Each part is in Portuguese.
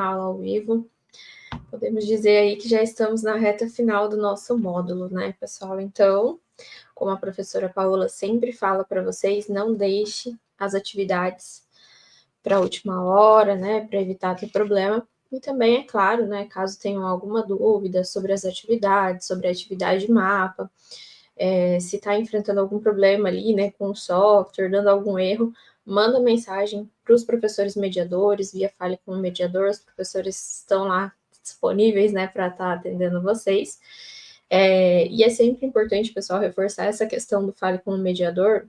última aula ao vivo. Podemos dizer aí que já estamos na reta final do nosso módulo, né, pessoal? Então, como a professora Paola sempre fala para vocês, não deixe as atividades para a última hora, né, para evitar ter problema. E também, é claro, né, caso tenham alguma dúvida sobre as atividades, sobre a atividade de mapa, se está enfrentando algum problema ali, né, com o software, dando algum erro, manda mensagem para os professores mediadores, via Fale com o Mediador, os professores estão lá disponíveis, né, para estar atendendo vocês. E é sempre importante, pessoal, reforçar essa questão do Fale com o Mediador,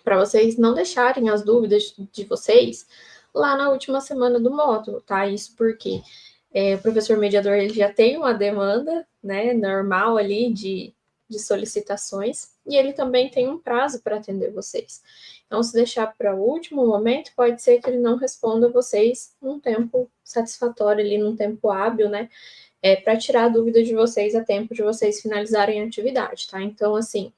para vocês não deixarem as dúvidas de vocês lá na última semana do módulo, tá? Isso porque o professor mediador ele já tem uma demanda, né, normal ali de solicitações, e ele também tem um prazo para atender vocês. Então, se deixar para o último momento, pode ser que ele não responda vocês num tempo satisfatório, ali num tempo hábil, né, para tirar a dúvida de vocês a tempo de vocês finalizarem a atividade, tá? Então, assim,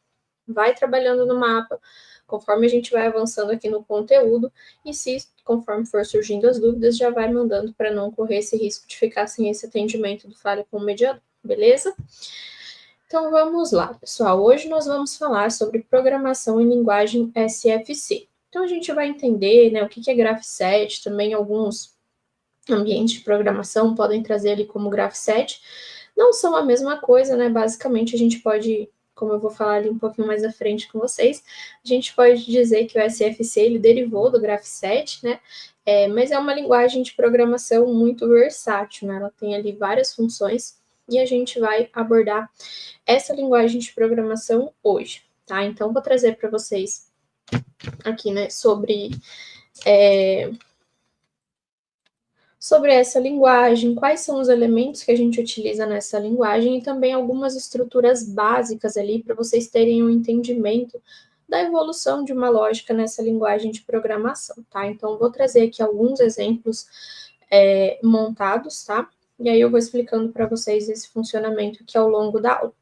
vai trabalhando no mapa, conforme a gente vai avançando aqui no conteúdo, e se, conforme for surgindo as dúvidas, já vai mandando para não correr esse risco de ficar sem esse atendimento do Fale com o Mediador, beleza? Então, vamos lá, pessoal. Hoje nós vamos falar sobre programação em linguagem SFC. Então, a gente vai entender, né, o que é Graph7, também alguns ambientes de programação podem trazer ali como Graph7. Não são a mesma coisa, né? Basicamente, a gente pode, como eu vou falar ali um pouquinho mais à frente com vocês, a gente pode dizer que o SFC, ele derivou do Graph7, né? Mas é uma linguagem de programação muito versátil, né? Ela tem ali várias funções, e a gente vai abordar essa linguagem de programação hoje, tá? Então, vou trazer para vocês aqui, né, sobre essa linguagem, quais são os elementos que a gente utiliza nessa linguagem e também algumas estruturas básicas ali para vocês terem um entendimento da evolução de uma lógica nessa linguagem de programação, tá? Então, vou trazer aqui alguns exemplos montados, tá? E aí eu vou explicando para vocês esse funcionamento aqui ao longo da aula.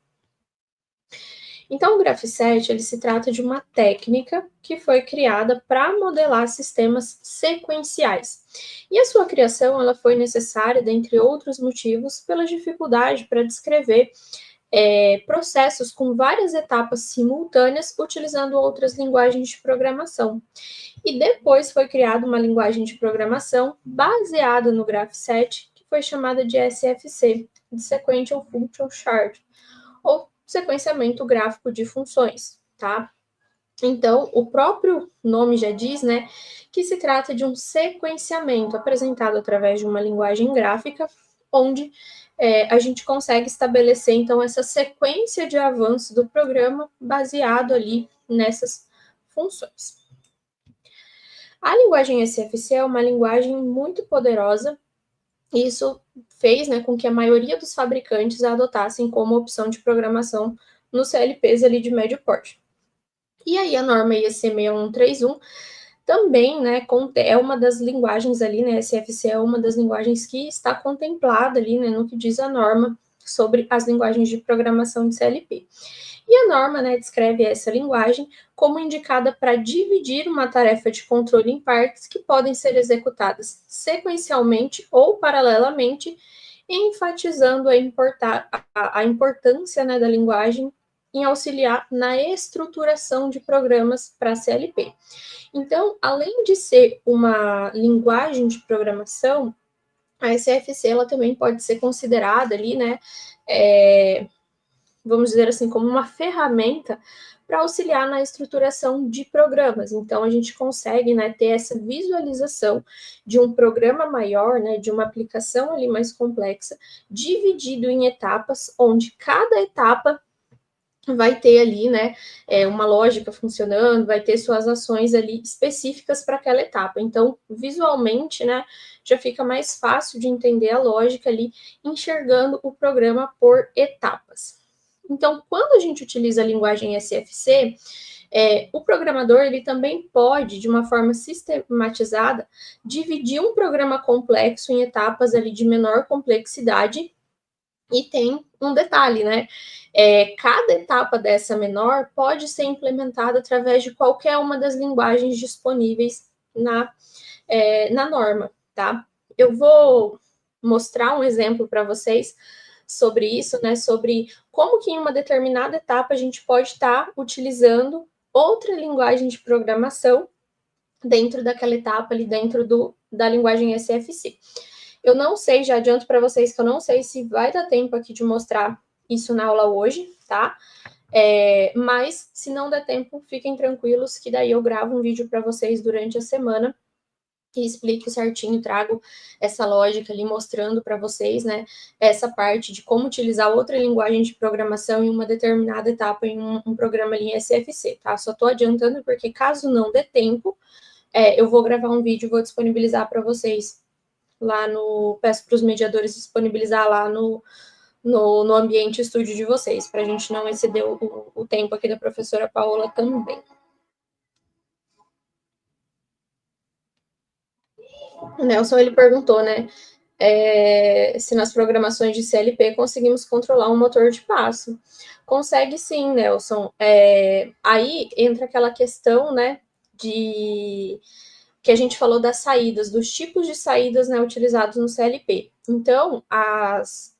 Então, o Graph7, ele se trata de uma técnica que foi criada para modelar sistemas sequenciais. E a sua criação, ela foi necessária, dentre outros motivos, pela dificuldade para descrever processos com várias etapas simultâneas utilizando outras linguagens de programação. E depois foi criada uma linguagem de programação baseada no Graph7, que foi chamada de SFC, de Sequential Function Chart, ou sequenciamento gráfico de funções, tá? Então, o próprio nome já diz, né, que se trata de um sequenciamento apresentado através de uma linguagem gráfica, onde a gente consegue estabelecer, então, essa sequência de avanço do programa baseado ali nessas funções. A linguagem SFC é uma linguagem muito poderosa, e isso fez, né, com que a maioria dos fabricantes a adotassem como opção de programação nos CLPs ali de médio porte. E aí a norma IEC 6131 também, né, é uma das linguagens ali, né, SFC é uma das linguagens que está contemplada ali, né, no que diz a norma sobre as linguagens de programação de CLP. E a norma, né, descreve essa linguagem como indicada para dividir uma tarefa de controle em partes que podem ser executadas sequencialmente ou paralelamente, enfatizando a importância, né, da linguagem em auxiliar na estruturação de programas para CLP. Então, além de ser uma linguagem de programação, a SFC ela também pode ser considerada ali, né, vamos dizer assim, como uma ferramenta para auxiliar na estruturação de programas. Então, a gente consegue, né, ter essa visualização de um programa maior, né, de uma aplicação ali mais complexa, dividido em etapas, onde cada etapa vai ter ali, né, uma lógica funcionando, vai ter suas ações ali específicas para aquela etapa. Então, visualmente, né, já fica mais fácil de entender a lógica ali, enxergando o programa por etapas. Então, quando a gente utiliza a linguagem SFC, o programador ele também pode, de uma forma sistematizada, dividir um programa complexo em etapas ali de menor complexidade. E tem um detalhe, né? Cada etapa dessa menor pode ser implementada através de qualquer uma das linguagens disponíveis na norma, tá? eu vou mostrar um exemplo para vocês sobre isso, né? Sobre como que em uma determinada etapa a gente pode estar utilizando outra linguagem de programação dentro daquela etapa ali dentro da linguagem SFC. Eu não sei, já adianto para vocês que eu não sei se vai dar tempo aqui de mostrar isso na aula hoje, tá? Mas se não der tempo, fiquem tranquilos que daí eu gravo um vídeo para vocês durante a semana que explique certinho, trago essa lógica ali mostrando para vocês, né, essa parte de como utilizar outra linguagem de programação em uma determinada etapa em um programa ali em SFC, tá? Só estou adiantando porque caso não dê tempo, eu vou gravar um vídeo e vou disponibilizar para vocês lá no... Peço para os mediadores disponibilizar lá no ambiente estúdio de vocês, para a gente não exceder o tempo aqui da professora Paola também. O Nelson, ele perguntou, né, se nas programações de CLP conseguimos controlar um motor de passo. Consegue sim, Nelson. Aí entra aquela questão, né, de que a gente falou das saídas, dos tipos de saídas, né, utilizados no CLP. Então, as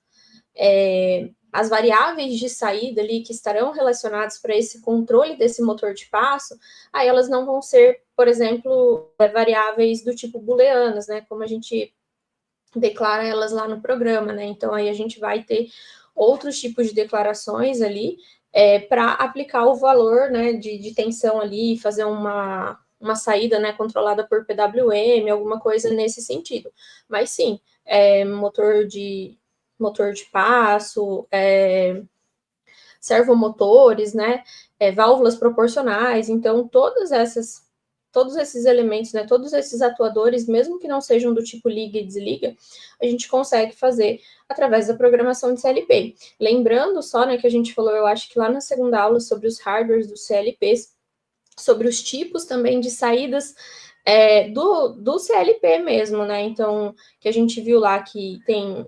variáveis de saída ali que estarão relacionadas para esse controle desse motor de passo, aí elas não vão ser, por exemplo, variáveis do tipo booleanas, né, como a gente declara elas lá no programa, né? Então aí a gente vai ter outros tipos de declarações ali para aplicar o valor, né, de tensão ali, fazer uma saída, né, controlada por PWM, alguma coisa nesse sentido. Mas sim, motor de passo, servomotores, né, válvulas proporcionais, então todos esses elementos, né, todos esses atuadores, mesmo que não sejam do tipo liga e desliga, a gente consegue fazer através da programação de CLP. Lembrando só, né, que a gente falou, eu acho que lá na segunda aula, sobre os hardwares dos CLPs, sobre os tipos também de saídas do CLP mesmo, né, então, que a gente viu lá que tem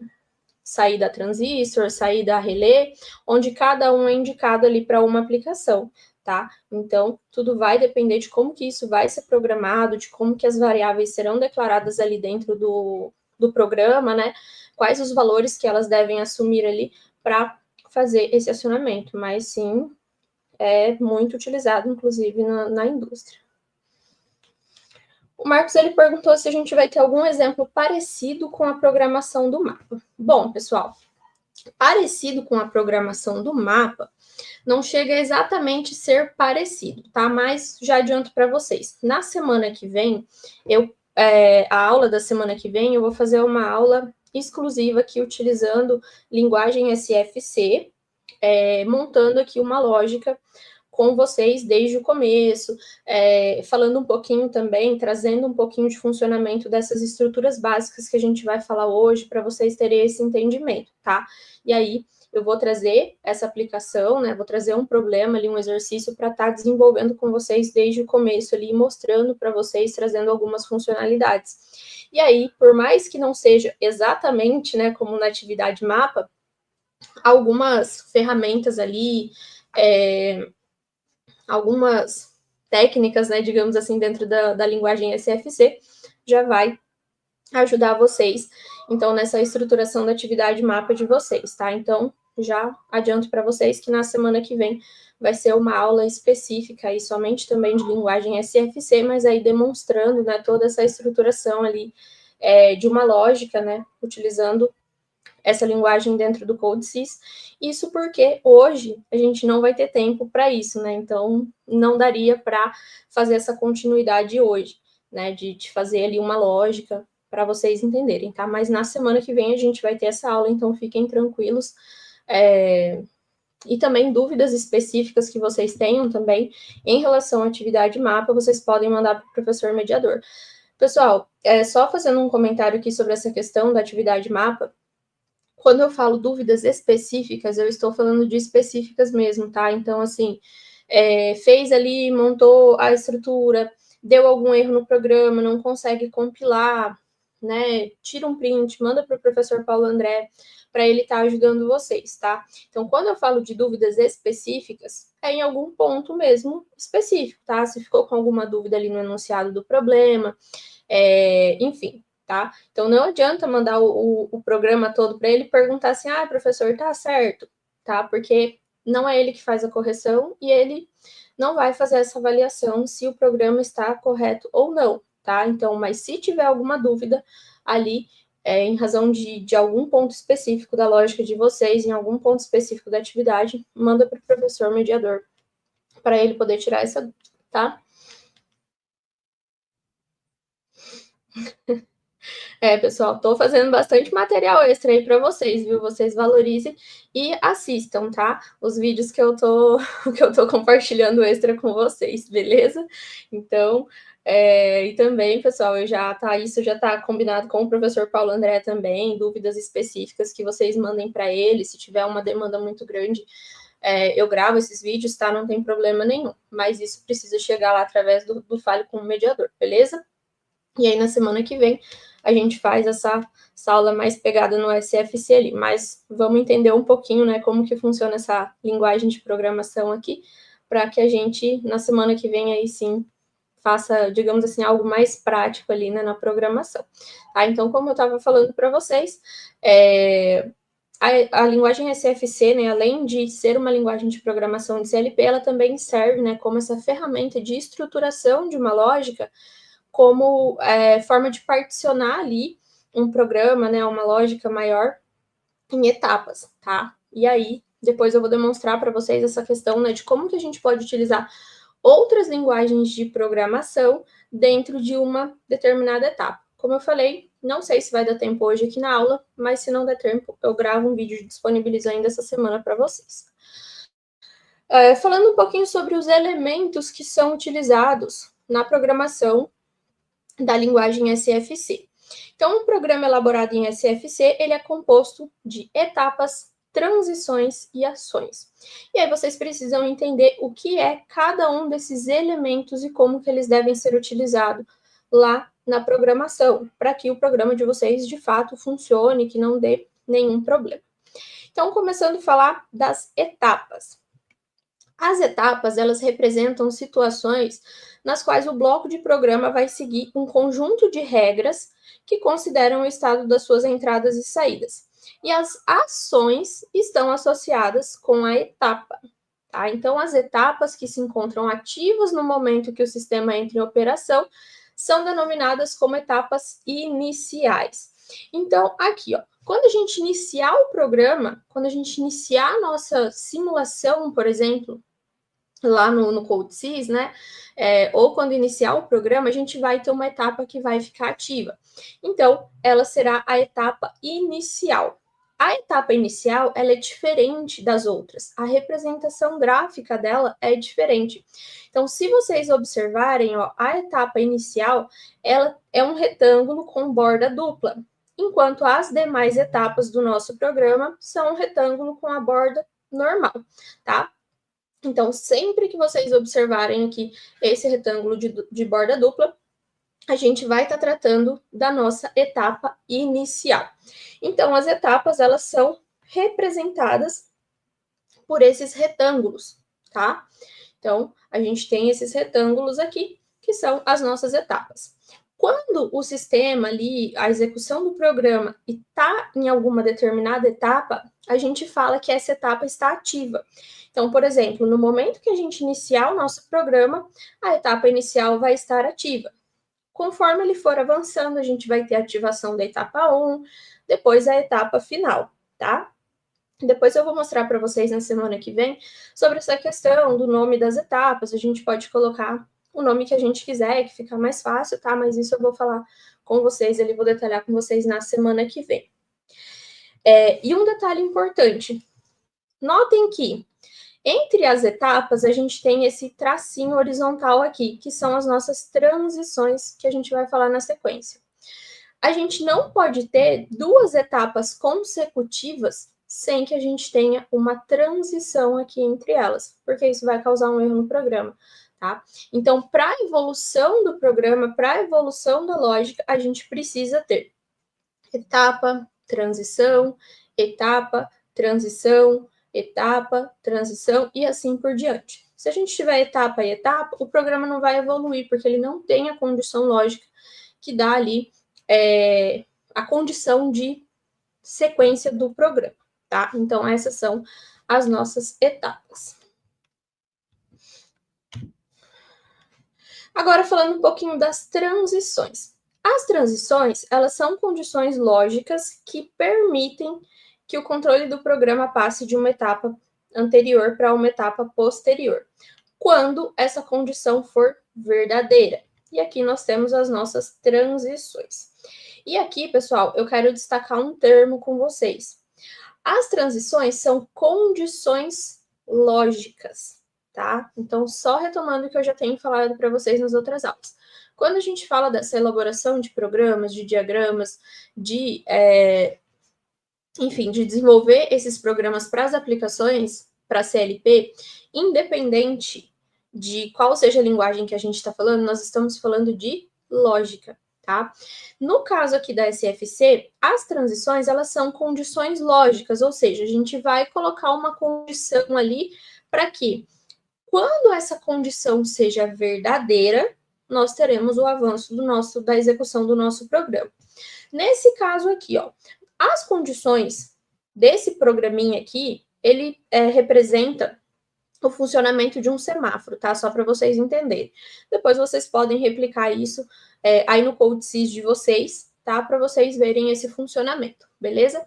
saída a transistor, saída a relé, onde cada um é indicado ali para uma aplicação, tá? Então, tudo vai depender de como que isso vai ser programado, de como que as variáveis serão declaradas ali dentro do programa, né? Quais os valores que elas devem assumir ali para fazer esse acionamento, mas sim, é muito utilizado, inclusive, na indústria. O Marcos, ele perguntou se a gente vai ter algum exemplo parecido com a programação do mapa. Bom, pessoal, parecido com a programação do mapa, não chega a exatamente ser parecido, tá? Mas já adianto para vocês. Na semana que vem, a aula da semana que vem, eu vou fazer uma aula exclusiva aqui utilizando linguagem SFC, montando aqui uma lógica com vocês desde o começo, falando um pouquinho também, trazendo um pouquinho de funcionamento dessas estruturas básicas que a gente vai falar hoje, para vocês terem esse entendimento, tá? E aí, eu vou trazer essa aplicação, né? Vou trazer um problema ali, um exercício para estar desenvolvendo com vocês desde o começo ali, mostrando para vocês, trazendo algumas funcionalidades. E aí, por mais que não seja exatamente, né, como na atividade mapa, algumas ferramentas ali, algumas técnicas, né, digamos assim, dentro da linguagem SFC, já vai ajudar vocês, então, nessa estruturação da atividade mapa de vocês, tá? Então, já adianto para vocês que na semana que vem vai ser uma aula específica aí, somente também de linguagem SFC, mas aí demonstrando, né, toda essa estruturação ali de uma lógica, né, utilizando essa linguagem dentro do CodeSys. Isso porque hoje a gente não vai ter tempo para isso, né? Então, não daria para fazer essa continuidade hoje, né? De fazer ali uma lógica para vocês entenderem, tá? Mas na semana que vem a gente vai ter essa aula, então fiquem tranquilos. E também dúvidas específicas que vocês tenham também em relação à atividade mapa, vocês podem mandar para o professor mediador. Pessoal, só fazendo um comentário aqui sobre essa questão da atividade mapa, quando eu falo dúvidas específicas, eu estou falando de específicas mesmo, tá? Então, assim, fez ali, montou a estrutura, deu algum erro no programa, não consegue compilar, né? Tira um print, manda para o professor Paulo André, para ele estar ajudando vocês, tá? Então, quando eu falo de dúvidas específicas, é em algum ponto mesmo específico, tá? Se ficou com alguma dúvida ali no enunciado do problema, enfim, tá? Então, não adianta mandar o programa todo para ele e perguntar assim, professor, tá certo, tá? Porque não é ele que faz a correção e ele não vai fazer essa avaliação se o programa está correto ou não, tá? Então, mas se tiver alguma dúvida ali, em razão de algum ponto específico da lógica de vocês, em algum ponto específico da atividade, manda para o professor mediador, para ele poder tirar essa dúvida, tá? Pessoal, estou fazendo bastante material extra aí para vocês, viu? Vocês valorizem e assistam, tá? Os vídeos que eu tô, que eu tô compartilhando extra com vocês, beleza? Então, e também, pessoal, isso já tá combinado com o professor Paulo André também, dúvidas específicas que vocês mandem para ele, se tiver uma demanda muito grande, eu gravo esses vídeos, tá? Não tem problema nenhum, mas isso precisa chegar lá através do Fale com o Mediador, beleza? E aí, na semana que vem, a gente faz essa aula mais pegada no SFC ali. Mas vamos entender um pouquinho, né, como que funciona essa linguagem de programação aqui, para que a gente, na semana que vem, aí sim, faça, digamos assim, algo mais prático ali, né, na programação. Tá? Então, como eu estava falando para vocês, a linguagem SFC, né, além de ser uma linguagem de programação de CLP, ela também serve, né, como essa ferramenta de estruturação de uma lógica, como forma de particionar ali um programa, né, uma lógica maior em etapas, tá? E aí, depois eu vou demonstrar para vocês essa questão, né, de como que a gente pode utilizar outras linguagens de programação dentro de uma determinada etapa. Como eu falei, não sei se vai dar tempo hoje aqui na aula, mas se não der tempo, eu gravo um vídeo e disponibilizo ainda essa semana para vocês. Falando um pouquinho sobre os elementos que são utilizados na programação da linguagem SFC. Então, um programa elaborado em SFC, ele é composto de etapas, transições e ações. E aí vocês precisam entender o que é cada um desses elementos e como que eles devem ser utilizados lá na programação, para que o programa de vocês, de fato, funcione, que não dê nenhum problema. Então, começando a falar das etapas. As etapas, elas representam situações nas quais o bloco de programa vai seguir um conjunto de regras que consideram o estado das suas entradas e saídas. E as ações estão associadas com a etapa. Tá? Então, as etapas que se encontram ativas no momento que o sistema entra em operação são denominadas como etapas iniciais. Então, aqui, ó, quando a gente iniciar o programa, quando a gente iniciar a nossa simulação, por exemplo, lá no CodeSys, né? Ou quando iniciar o programa, a gente vai ter uma etapa que vai ficar ativa. Então, ela será a etapa inicial. A etapa inicial, ela é diferente das outras. A representação gráfica dela é diferente. Então, se vocês observarem, ó, a etapa inicial, ela é um retângulo com borda dupla, enquanto as demais etapas do nosso programa são um retângulo com a borda normal, tá? Então, sempre que vocês observarem aqui esse retângulo de borda dupla, a gente vai estar tratando da nossa etapa inicial. Então, as etapas, elas são representadas por esses retângulos, tá? Então, a gente tem esses retângulos aqui, que são as nossas etapas. Quando o sistema ali, a execução do programa, está em alguma determinada etapa, a gente fala que essa etapa está ativa. Então, por exemplo, no momento que a gente iniciar o nosso programa, a etapa inicial vai estar ativa. Conforme ele for avançando, a gente vai ter a ativação da etapa 1, depois a etapa final, tá? Depois eu vou mostrar para vocês na semana que vem sobre essa questão do nome das etapas. A gente pode colocar o nome que a gente quiser, que fica mais fácil, tá? Mas isso eu vou falar com vocês, vou detalhar com vocês na semana que vem. E um detalhe importante. Notem que entre as etapas, a gente tem esse tracinho horizontal aqui, que são as nossas transições, que a gente vai falar na sequência. A gente não pode ter duas etapas consecutivas sem que a gente tenha uma transição aqui entre elas, porque isso vai causar um erro no programa, tá? Então, para a evolução do programa, para a evolução da lógica, a gente precisa ter etapa, transição, etapa, transição, etapa, transição e assim por diante. Se a gente tiver etapa e etapa, o programa não vai evoluir, porque ele não tem a condição lógica que dá ali a condição de sequência do programa, tá? Então, essas são as nossas etapas. Agora, falando um pouquinho das transições. As transições, elas são condições lógicas que permitem que o controle do programa passe de uma etapa anterior para uma etapa posterior, quando essa condição for verdadeira. E aqui nós temos as nossas transições. E aqui, pessoal, eu quero destacar um termo com vocês. As transições são condições lógicas, tá? Então, só retomando o que eu já tenho falado para vocês nas outras aulas. Quando a gente fala dessa elaboração de programas, de diagramas, enfim, de desenvolver esses programas para as aplicações, para a CLP, independente de qual seja a linguagem que a gente está falando, nós estamos falando de lógica, tá? No caso aqui da SFC, as transições, elas são condições lógicas, ou seja, a gente vai colocar uma condição ali para que, quando essa condição seja verdadeira, nós teremos o avanço da execução do nosso programa. Nesse caso aqui, ó, as condições desse programinha aqui, ele representa o funcionamento de um semáforo, tá? Só para vocês entenderem. Depois vocês podem replicar isso aí no CodeSys de vocês, tá? Para vocês verem esse funcionamento, beleza?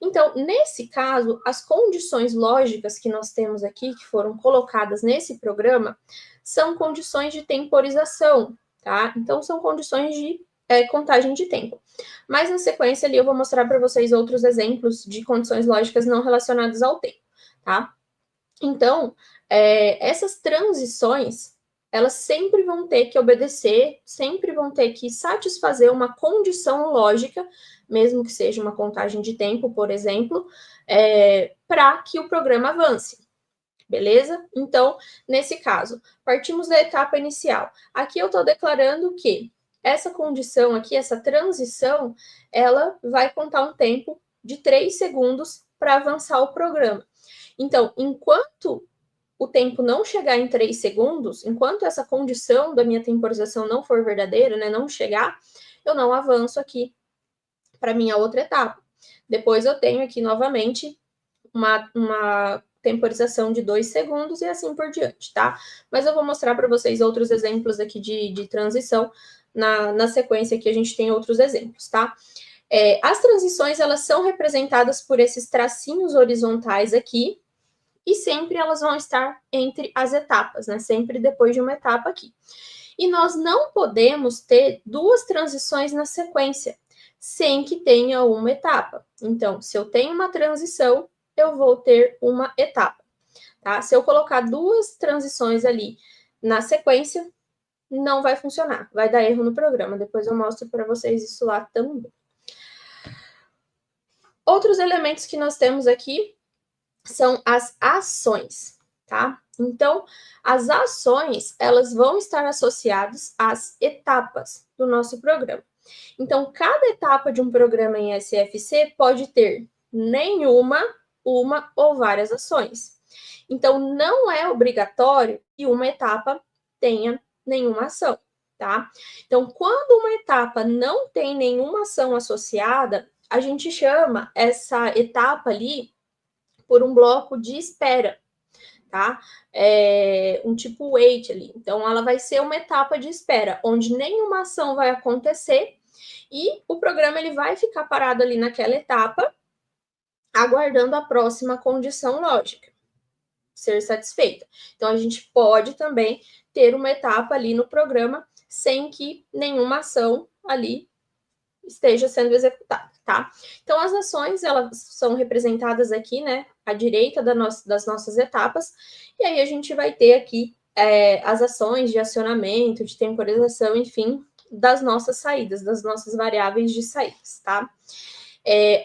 Então, nesse caso, as condições lógicas que nós temos aqui, que foram colocadas nesse programa, são condições de temporização, tá? Então, são condições de contagem de tempo. Mas na sequência ali eu vou mostrar para vocês outros exemplos de condições lógicas não relacionadas ao tempo, tá? Então, essas transições, elas sempre vão ter que obedecer, sempre vão ter que satisfazer uma condição lógica, mesmo que seja uma contagem de tempo, por exemplo, para que o programa avance. Beleza? Então, nesse caso, partimos da etapa inicial. Aqui eu estou declarando que essa condição aqui, essa transição, ela vai contar um tempo de 3 segundos para avançar o programa. Então, enquanto o tempo não chegar em 3 segundos, enquanto essa condição da minha temporização não for verdadeira, né, não chegar, eu não avanço aqui para minha outra etapa. Depois eu tenho aqui novamente uma temporização de 2 segundos e assim por diante, tá? Mas eu vou mostrar para vocês outros exemplos aqui de transição. Na sequência aqui a gente tem outros exemplos, tá? As transições, elas são representadas por esses tracinhos horizontais aqui, e sempre elas vão estar entre as etapas, né? Sempre depois de uma etapa aqui. E nós não podemos ter duas transições na sequência, sem que tenha uma etapa. Então, se eu tenho uma transição, eu vou ter uma etapa, tá? Se eu colocar duas transições ali na sequência, não vai funcionar, vai dar erro no programa. Depois eu mostro para vocês isso lá também. Outros elementos que nós temos aqui são as ações, tá? Então, as ações, elas vão estar associadas às etapas do nosso programa. Então, cada etapa de um programa em SFC pode ter nenhuma, uma ou várias ações. Então, não é obrigatório que uma etapa tenha nenhuma ação, tá? Então, quando uma etapa não tem nenhuma ação associada, a gente chama essa etapa ali por um bloco de espera, tá? Um tipo wait ali. Então, ela vai ser uma etapa de espera, onde nenhuma ação vai acontecer e o programa ele vai ficar parado ali naquela etapa, aguardando a próxima condição lógica ser satisfeita. Então, a gente pode também ter uma etapa ali no programa sem que nenhuma ação ali esteja sendo executada, tá? Então, as ações, elas são representadas aqui, né, à direita das nossas etapas, e aí a gente vai ter aqui as ações de acionamento, de temporização, enfim, das nossas saídas, das nossas variáveis de saídas, tá?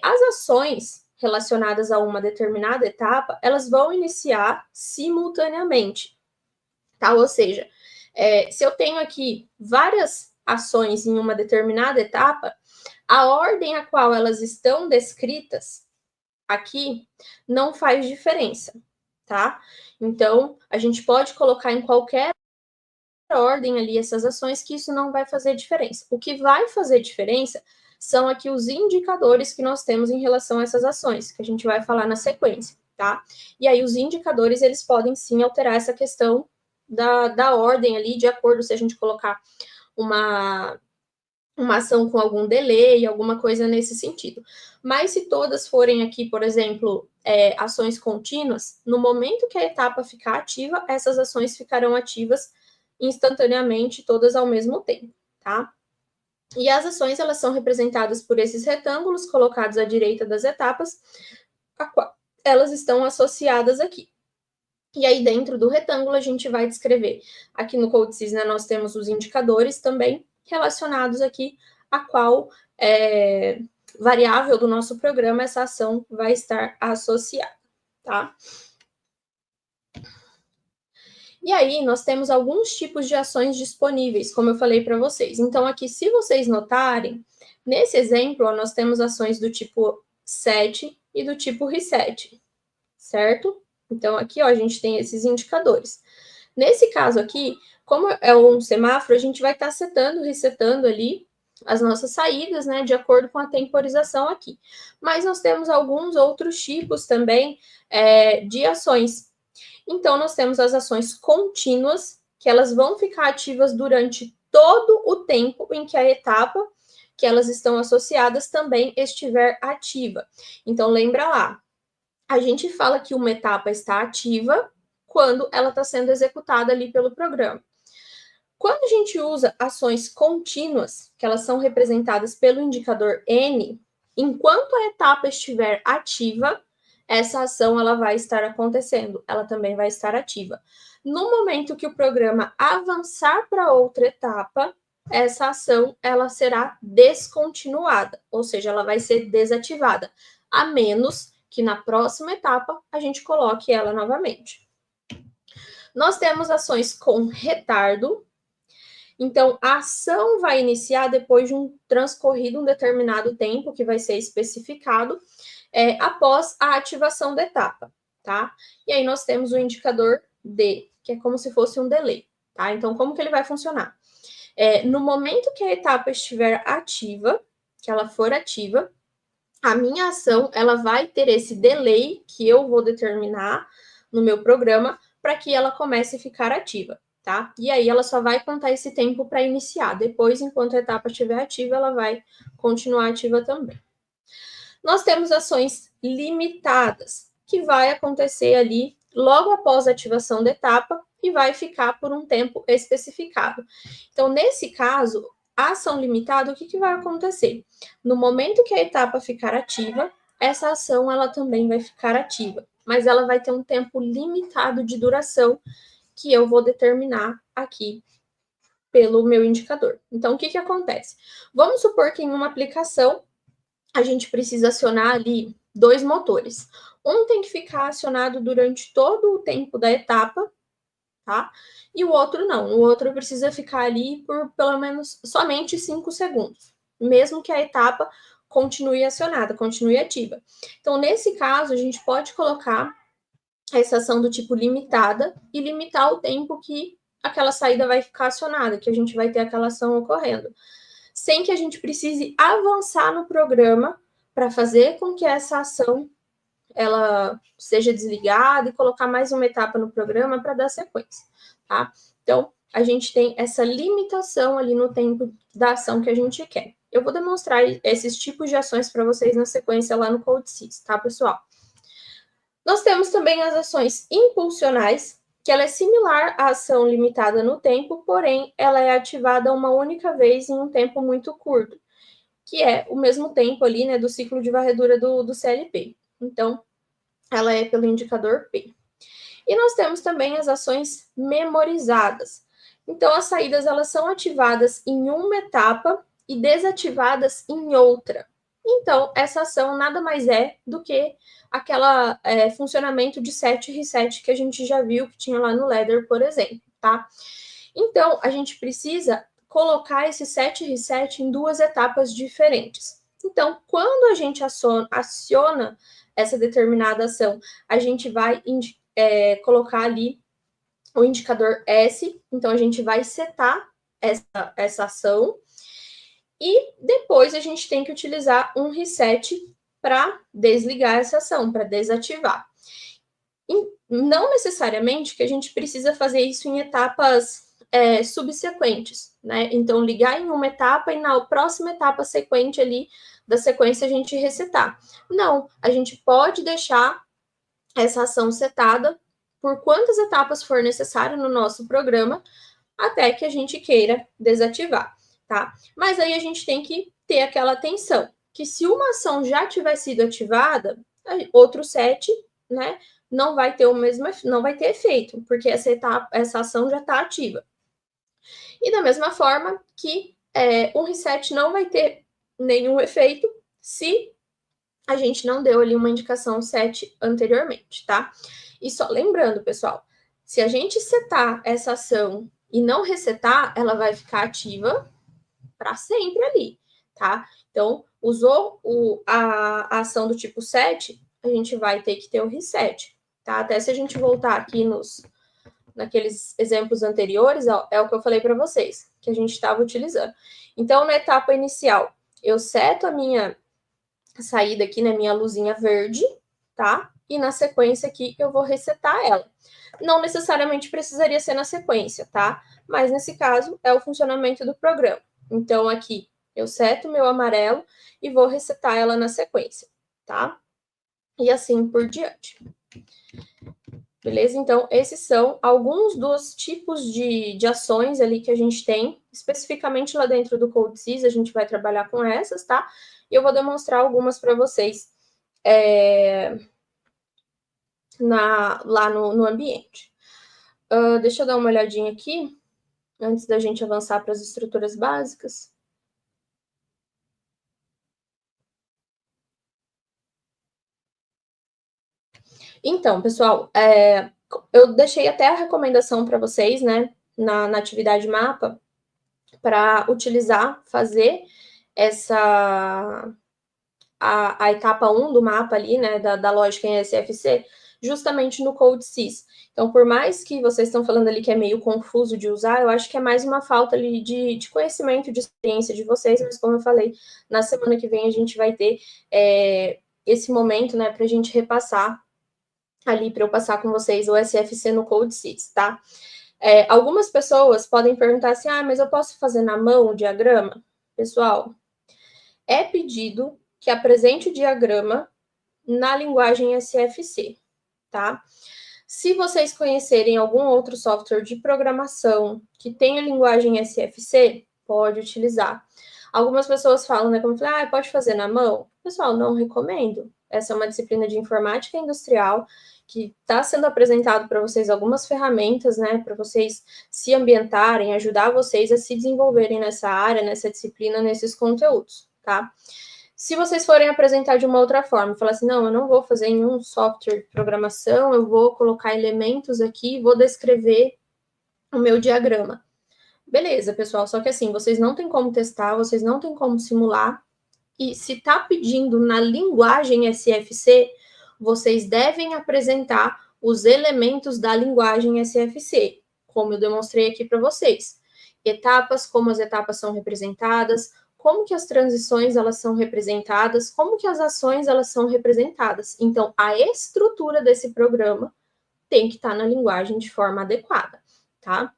As ações relacionadas a uma determinada etapa, elas vão iniciar simultaneamente, tá? Ou seja, se eu tenho aqui várias ações em uma determinada etapa, a ordem a qual elas estão descritas aqui não faz diferença, tá? Então, a gente pode colocar em qualquer ordem ali essas ações, que isso não vai fazer diferença. O que vai fazer diferença são aqui os indicadores que nós temos em relação a essas ações, que a gente vai falar na sequência, tá? E aí os indicadores, eles podem sim alterar essa questão da ordem ali, de acordo se a gente colocar uma ação com algum delay, alguma coisa nesse sentido. Mas se todas forem aqui, por exemplo, ações contínuas, no momento que a etapa ficar ativa, essas ações ficarão ativas instantaneamente, todas ao mesmo tempo, tá? E as ações, elas são representadas por esses retângulos colocados à direita das etapas, a qual elas estão associadas aqui. E aí, dentro do retângulo, a gente vai descrever. Aqui no CodeSys, né, nós temos os indicadores também relacionados aqui a qual variável do nosso programa essa ação vai estar associada, tá? E aí, nós temos alguns tipos de ações disponíveis, como eu falei para vocês. Então, aqui, se vocês notarem, nesse exemplo, ó, nós temos ações do tipo set e do tipo reset, certo? Então, aqui, ó, a gente tem esses indicadores. Nesse caso aqui, como é um semáforo, a gente vai estar setando, resetando ali as nossas saídas, né, de acordo com a temporização aqui. Mas nós temos alguns outros tipos também de ações. Então, nós temos as ações contínuas, que elas vão ficar ativas durante todo o tempo em que a etapa que elas estão associadas também estiver ativa. Então, lembra lá, a gente fala que uma etapa está ativa quando ela está sendo executada ali pelo programa. Quando a gente usa ações contínuas, que elas são representadas pelo indicador N, enquanto a etapa estiver ativa, essa ação ela vai estar acontecendo, ela também vai estar ativa. No momento que o programa avançar para outra etapa, essa ação ela será descontinuada, ou seja, ela vai ser desativada, a menos que na próxima etapa a gente coloque ela novamente. Nós temos ações com retardo. Então, a ação vai iniciar depois de transcorrido um determinado tempo, que vai ser especificado, após a ativação da etapa, tá? E aí nós temos o indicador D, que é como se fosse um delay, tá? Então, como que ele vai funcionar? No momento que a etapa estiver ativa, que ela for ativa, a minha ação, ela vai ter esse delay que eu vou determinar no meu programa para que ela comece a ficar ativa, tá? E aí ela só vai contar esse tempo para iniciar. Depois, enquanto a etapa estiver ativa, ela vai continuar ativa também. Nós temos ações limitadas, que vai acontecer ali logo após a ativação da etapa e vai ficar por um tempo especificado. Então, nesse caso, a ação limitada, o que vai acontecer? No momento que a etapa ficar ativa, essa ação ela também vai ficar ativa, mas ela vai ter um tempo limitado de duração que eu vou determinar aqui pelo meu indicador. Então, o que acontece? Vamos supor que em uma aplicação a gente precisa acionar ali 2 motores. Um tem que ficar acionado durante todo o tempo da etapa, tá? E o outro não. O outro precisa ficar ali por pelo menos somente 5 segundos, mesmo que a etapa continue acionada, continue ativa. Então, nesse caso, a gente pode colocar essa ação do tipo limitada e limitar o tempo que aquela saída vai ficar acionada, que a gente vai ter aquela ação ocorrendo, sem que a gente precise avançar no programa para fazer com que essa ação ela seja desligada e colocar mais uma etapa no programa para dar sequência, tá? Então, a gente tem essa limitação ali no tempo da ação que a gente quer. Eu vou demonstrar esses tipos de ações para vocês na sequência lá no CodeSys, tá, pessoal? Nós temos também as ações impulsionais, que ela é similar à ação limitada no tempo, porém, ela é ativada uma única vez em um tempo muito curto, que é o mesmo tempo ali, né, do ciclo de varredura do CLP. Então, ela é pelo indicador P. E nós temos também as ações memorizadas. Então, as saídas elas são ativadas em uma etapa e desativadas em outra. Então, essa ação nada mais é do que aquela funcionamento de set e reset que a gente já viu que tinha lá no Ladder, por exemplo, tá? Então, a gente precisa colocar esse set e reset em 2 etapas diferentes. Então, quando a gente aciona essa determinada ação, a gente vai colocar ali o indicador S, então a gente vai setar essa ação, e depois a gente tem que utilizar um reset para desligar essa ação, para desativar. E não necessariamente que a gente precisa fazer isso em etapas subsequentes, né? Então, ligar em uma etapa e na próxima etapa sequente ali da sequência a gente resetar. Não, a gente pode deixar essa ação setada por quantas etapas for necessário no nosso programa até que a gente queira desativar, tá? Mas aí a gente tem que ter aquela atenção, que se uma ação já tiver sido ativada, outro set, né, não vai ter o mesmo, não vai ter efeito, porque essa ação já está ativa. E da mesma forma que um reset não vai ter nenhum efeito se a gente não deu ali uma indicação set anteriormente, tá? E só lembrando, pessoal, se a gente setar essa ação e não resetar, ela vai ficar ativa para sempre ali, tá? Então, usou a ação do tipo set, a gente vai ter que ter o reset, tá? Até se a gente voltar aqui naqueles exemplos anteriores, ó, é o que eu falei para vocês, que a gente estava utilizando. Então, na etapa inicial, eu seto a minha saída aqui, né, minha luzinha verde, tá? E na sequência aqui eu vou resetar ela. Não necessariamente precisaria ser na sequência, tá? Mas nesse caso é o funcionamento do programa. Então aqui eu seto meu amarelo e vou resetar ela na sequência, tá? E assim por diante. Beleza? Então, esses são alguns dos tipos de ações ali que a gente tem, especificamente lá dentro do CodeSys, a gente vai trabalhar com essas, tá? E eu vou demonstrar algumas para vocês lá no ambiente. Deixa eu dar uma olhadinha aqui, antes da gente avançar para as estruturas básicas. Então, pessoal, eu deixei até a recomendação para vocês, né, na atividade mapa, para utilizar, fazer a etapa 1 do mapa ali, né, da lógica em SFC, justamente no CodeSys. Então, por mais que vocês estão falando ali que é meio confuso de usar, eu acho que é mais uma falta ali de conhecimento, de experiência de vocês, mas como eu falei, na semana que vem a gente vai ter esse momento, né, para a gente repassar ali, para eu passar com vocês o SFC no CodeSys, tá? Algumas pessoas podem perguntar assim, mas eu posso fazer na mão o diagrama? Pessoal, é pedido que apresente o diagrama na linguagem SFC, tá? Se vocês conhecerem algum outro software de programação que tenha linguagem SFC, pode utilizar. Algumas pessoas falam, né, como eu falei, pode fazer na mão? Pessoal, não recomendo. Essa é uma disciplina de informática industrial que está sendo apresentado para vocês algumas ferramentas, né, para vocês se ambientarem, ajudar vocês a se desenvolverem nessa área, nessa disciplina, nesses conteúdos, tá? Se vocês forem apresentar de uma outra forma, falar assim, não, eu não vou fazer em um software de programação, eu vou colocar elementos aqui, vou descrever o meu diagrama. Beleza, pessoal, só que assim, vocês não têm como testar, vocês não têm como simular, e se está pedindo na linguagem SFC, vocês devem apresentar os elementos da linguagem SFC, como eu demonstrei aqui para vocês. Etapas, como as etapas são representadas, como que as transições elas são representadas, como que as ações elas são representadas. Então, a estrutura desse programa tem que estar na linguagem de forma adequada, tá?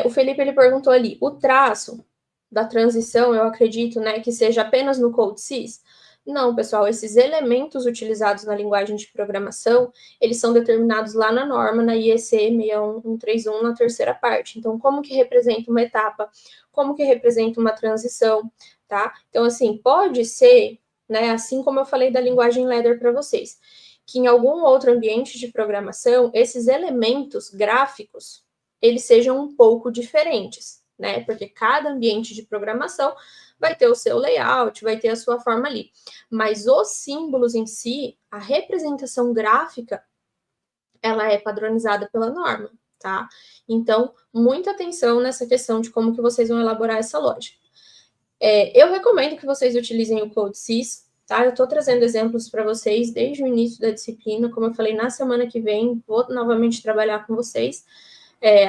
O Felipe, ele perguntou ali, o traço da transição, eu acredito, né, que seja apenas no CodeSys? Não, pessoal, esses elementos utilizados na linguagem de programação, eles são determinados lá na norma, na IEC 61131, na terceira parte. Então, como que representa uma etapa? Como que representa uma transição, tá? Então, assim, pode ser, né, assim como eu falei da linguagem ladder para vocês, que em algum outro ambiente de programação, esses elementos gráficos, eles sejam um pouco diferentes, né? Porque cada ambiente de programação vai ter o seu layout, vai ter a sua forma ali. Mas os símbolos em si, a representação gráfica, ela é padronizada pela norma, tá? Então, muita atenção nessa questão de como que vocês vão elaborar essa lógica. Eu recomendo que vocês utilizem o CodeSys, tá? Eu estou trazendo exemplos para vocês desde o início da disciplina, como eu falei, na semana que vem, vou novamente trabalhar com vocês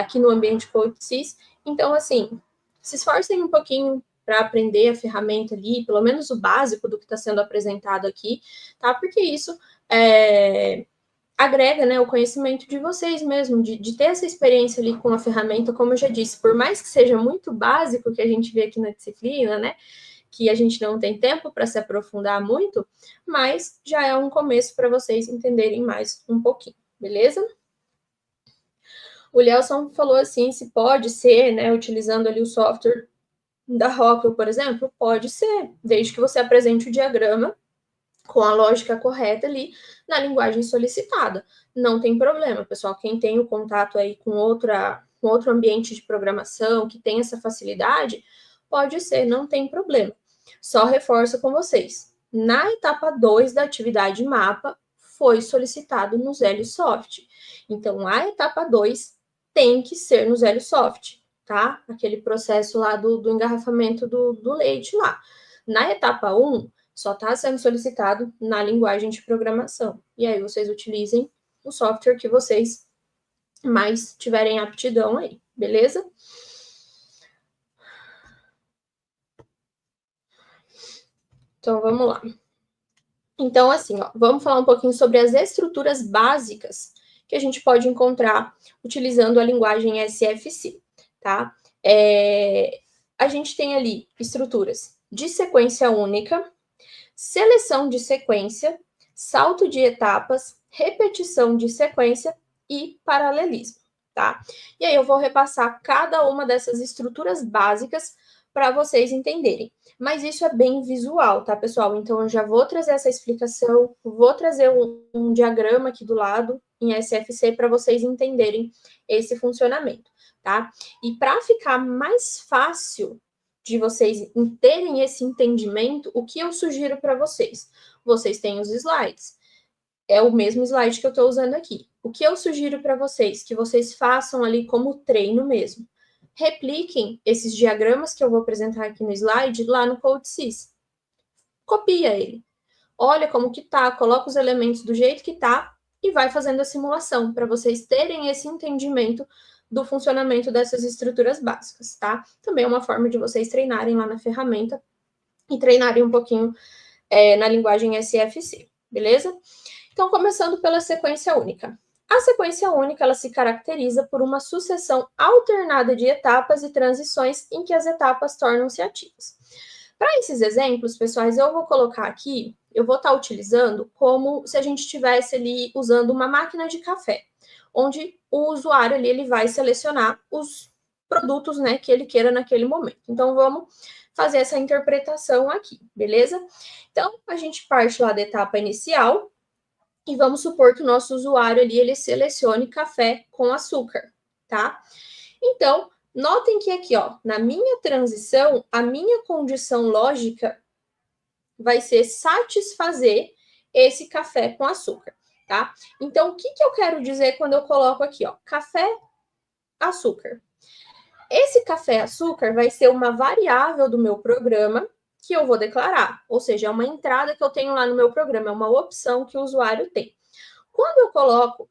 aqui no ambiente CoachSys. Então, assim, se esforcem um pouquinho para aprender a ferramenta ali, pelo menos o básico do que está sendo apresentado aqui, tá? Porque isso agrega, né, o conhecimento de vocês mesmo, de ter essa experiência ali com a ferramenta, como eu já disse, por mais que seja muito básico que a gente vê aqui na disciplina, né, que a gente não tem tempo para se aprofundar muito, mas já é um começo para vocês entenderem mais um pouquinho, beleza? O Lielson falou assim, se pode ser, né, utilizando ali o software da Rockwell, por exemplo, pode ser, desde que você apresente o diagrama com a lógica correta ali na linguagem solicitada. Não tem problema, pessoal. Quem tem o contato aí com outro ambiente de programação, que tem essa facilidade, pode ser, não tem problema. Só reforço com vocês. Na etapa 2 da atividade mapa, foi solicitado no Zeliosoft. Então, a etapa 2 tem que ser no Zeliosoft, tá? Aquele processo lá do engarrafamento do leite lá. Na etapa 1, só está sendo solicitado na linguagem de programação. E aí vocês utilizem o software que vocês mais tiverem aptidão aí, beleza? Então, vamos lá. Então, assim, ó, vamos falar um pouquinho sobre as estruturas básicas que a gente pode encontrar utilizando a linguagem SFC, tá? A gente tem ali estruturas de sequência única, seleção de sequência, salto de etapas, repetição de sequência e paralelismo, tá? E aí eu vou repassar cada uma dessas estruturas básicas para vocês entenderem. Mas isso é bem visual, tá, pessoal? Então eu já vou trazer essa explicação, vou trazer um diagrama aqui do lado em SFC para vocês entenderem esse funcionamento, tá? E para ficar mais fácil de vocês terem esse entendimento, o que eu sugiro para vocês? Vocês têm os slides. É o mesmo slide que eu estou usando aqui. O que eu sugiro para vocês? Que vocês façam ali como treino mesmo. Repliquem esses diagramas que eu vou apresentar aqui no slide lá no CodeSys. Copia ele. Olha como que tá, coloca os elementos do jeito que tá e vai fazendo a simulação para vocês terem esse entendimento do funcionamento dessas estruturas básicas, tá? Também é uma forma de vocês treinarem lá na ferramenta e treinarem um pouquinho na linguagem SFC, beleza? Então, começando pela sequência única. A sequência única, ela se caracteriza por uma sucessão alternada de etapas e transições em que as etapas tornam-se ativas. Para esses exemplos, pessoais, eu vou colocar aqui, eu vou estar utilizando como se a gente estivesse ali usando uma máquina de café, onde o usuário ali ele vai selecionar os produtos, né, que ele queira naquele momento. Então, vamos fazer essa interpretação aqui, beleza? Então, a gente parte lá da etapa inicial e vamos supor que o nosso usuário ali, ele selecione café com açúcar, tá? Então, notem que aqui, ó, na minha transição, a minha condição lógica vai ser satisfazer esse café com açúcar, tá? Então, o que eu quero dizer quando eu coloco aqui, ó, café, açúcar? Esse café açúcar vai ser uma variável do meu programa que eu vou declarar, ou seja, é uma entrada que eu tenho lá no meu programa, é uma opção que o usuário tem. Quando eu coloco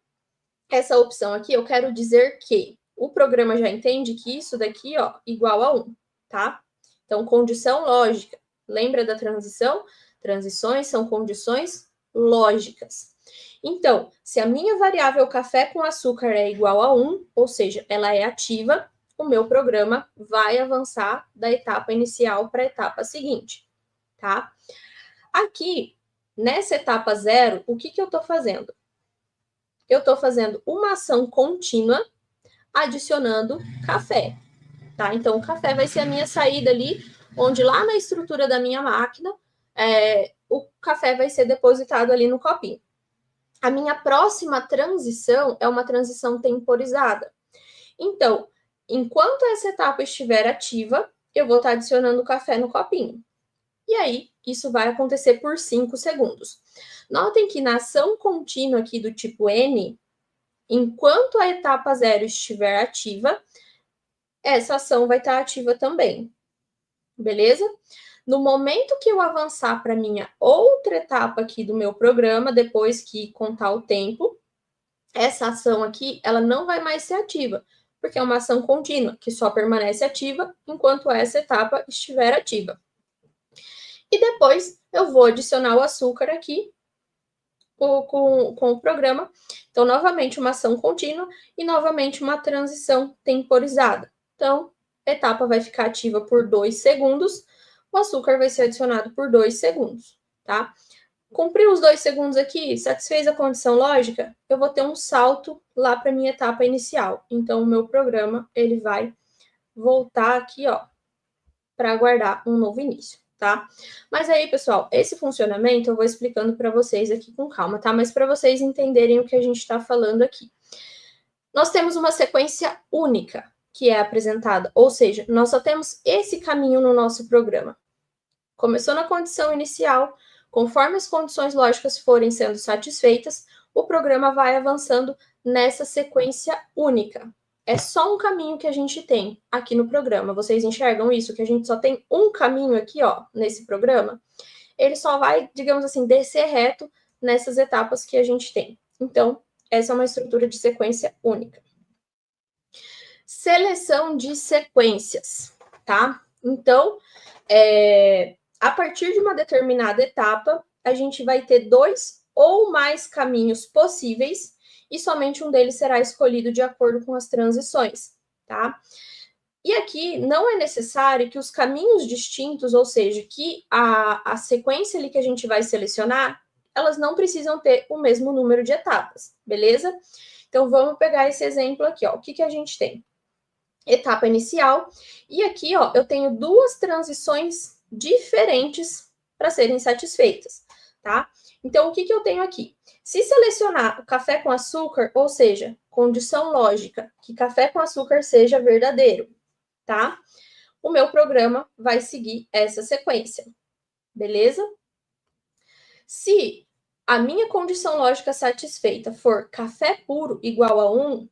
essa opção aqui, eu quero dizer que o programa já entende que isso daqui, ó, igual a 1, tá? Então, condição lógica. Lembra da transição? Transições são condições lógicas. Então, se a minha variável café com açúcar é igual a 1, ou seja, ela é ativa, o meu programa vai avançar da etapa inicial para a etapa seguinte, tá? Aqui, nessa etapa 0, o que eu estou fazendo? Eu estou fazendo uma ação contínua adicionando café, tá? Então, o café vai ser a minha saída ali, onde lá na estrutura da minha máquina, o café vai ser depositado ali no copinho. A minha próxima transição é uma transição temporizada. Então, enquanto essa etapa estiver ativa, eu vou estar adicionando café no copinho. E aí, isso vai acontecer por 5 segundos. Notem que na ação contínua aqui do tipo N, enquanto a etapa 0 estiver ativa, essa ação vai estar ativa também. Beleza? No momento que eu avançar para minha outra etapa aqui do meu programa, depois que contar o tempo, essa ação aqui, ela não vai mais ser ativa, porque é uma ação contínua, que só permanece ativa enquanto essa etapa estiver ativa. E depois eu vou adicionar o açúcar aqui com o programa. Então, novamente, uma ação contínua e novamente uma transição temporizada. Então, a etapa vai ficar ativa por 2 segundos, o açúcar vai ser adicionado por 2 segundos, tá? Cumpriu os 2 segundos aqui, satisfez a condição lógica, eu vou ter um salto lá para minha etapa inicial. Então, o meu programa, ele vai voltar aqui, ó, para aguardar um novo início, tá? Mas aí, pessoal, esse funcionamento eu vou explicando para vocês aqui com calma, tá? Mas para vocês entenderem o que a gente está falando aqui. Nós temos uma sequência única que é apresentada, ou seja, nós só temos esse caminho no nosso programa. Começou na condição inicial, conforme as condições lógicas forem sendo satisfeitas, o programa vai avançando nessa sequência única. É só um caminho que a gente tem aqui no programa. Vocês enxergam isso? Que a gente só tem um caminho aqui, ó, nesse programa? Ele só vai, digamos assim, descer reto nessas etapas que a gente tem. Então, essa é uma estrutura de sequência única. Seleção de sequências, tá? Então, a partir de uma determinada etapa, a gente vai ter 2 ou mais caminhos possíveis e somente um deles será escolhido de acordo com as transições, tá? E aqui não é necessário que os caminhos distintos, ou seja, que a sequência ali que a gente vai selecionar, elas não precisam ter o mesmo número de etapas, beleza? Então, vamos pegar esse exemplo aqui, ó. O que a gente tem? Etapa inicial, e aqui, ó, eu tenho 2 transições diferentes para serem satisfeitas, tá? Então, o que eu tenho aqui? Se selecionar o café com açúcar, ou seja, condição lógica, que café com açúcar seja verdadeiro, tá? O meu programa vai seguir essa sequência, beleza? Se a minha condição lógica satisfeita for café puro igual a 1,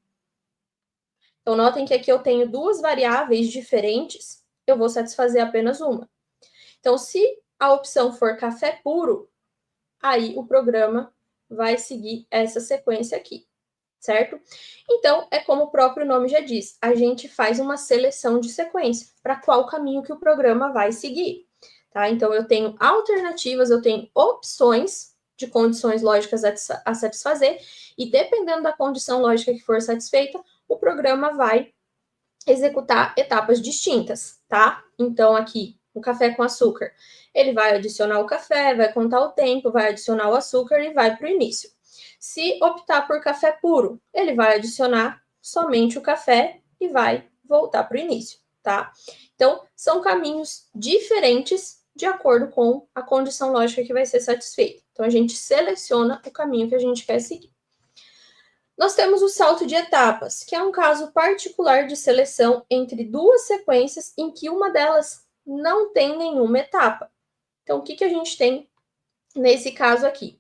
então notem que aqui eu tenho 2 variáveis diferentes, eu vou satisfazer apenas uma. Então, se a opção for café puro, aí o programa vai seguir essa sequência aqui, certo? Então, é como o próprio nome já diz, a gente faz uma seleção de sequência para qual caminho que o programa vai seguir, tá? Então, eu tenho alternativas, eu tenho opções de condições lógicas a satisfazer, e dependendo da condição lógica que for satisfeita, o programa vai executar etapas distintas, tá? Então, aqui, o café com açúcar, ele vai adicionar o café, vai contar o tempo, vai adicionar o açúcar e vai para o início. Se optar por café puro, ele vai adicionar somente o café e vai voltar para o início, tá? Então, são caminhos diferentes de acordo com a condição lógica que vai ser satisfeita. Então, a gente seleciona o caminho que a gente quer seguir. Nós temos o salto de etapas, que é um caso particular de seleção entre 2 sequências em que uma delas não tem nenhuma etapa. Então, o que a gente tem nesse caso aqui?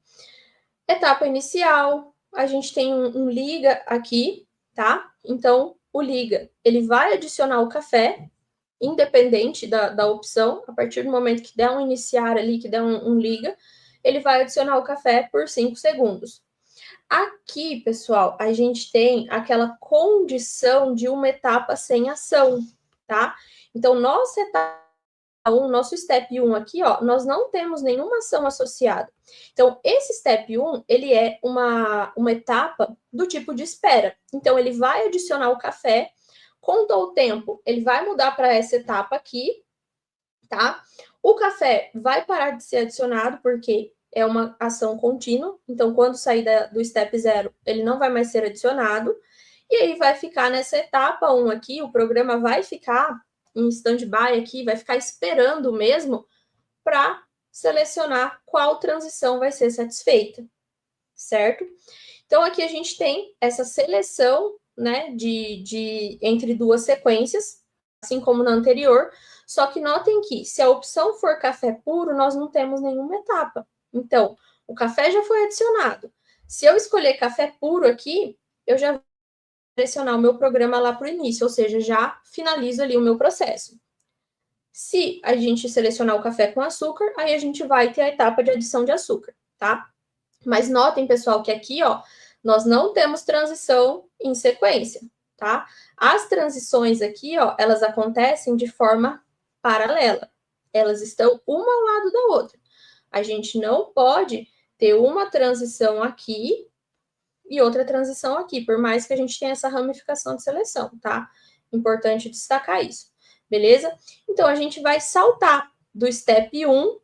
Etapa inicial, a gente tem um liga aqui, tá? Então, o liga, ele vai adicionar o café, independente da opção, a partir do momento que der um iniciar ali, que der um liga, ele vai adicionar o café por 5 segundos. Aqui, pessoal, a gente tem aquela condição de uma etapa sem ação, tá? Então, nossa etapa 1, nosso step 1 aqui, ó, nós não temos nenhuma ação associada. Então, esse step 1, ele é uma etapa do tipo de espera. Então, ele vai adicionar o café, contou o tempo, ele vai mudar para essa etapa aqui, tá? O café vai parar de ser adicionado, porque é uma ação contínua, então quando sair do step 0, ele não vai mais ser adicionado, e aí vai ficar nessa etapa 1 aqui, o programa vai ficar em stand-by aqui, vai ficar esperando mesmo para selecionar qual transição vai ser satisfeita, certo? Então aqui a gente tem essa seleção, né, entre 2 sequências, assim como na anterior, só que notem que se a opção for café puro, nós não temos nenhuma etapa. Então, o café já foi adicionado. Se eu escolher café puro aqui, eu já vou direcionar o meu programa lá para o início, ou seja, já finalizo ali o meu processo. Se a gente selecionar o café com açúcar, aí a gente vai ter a etapa de adição de açúcar, tá? Mas notem, pessoal, que aqui, ó, nós não temos transição em sequência, tá? As transições aqui, ó, elas acontecem de forma paralela. Elas estão uma ao lado da outra. A gente não pode ter uma transição aqui e outra transição aqui, por mais que a gente tenha essa ramificação de seleção, tá? Importante destacar isso, beleza? Então, a gente vai saltar do step 1,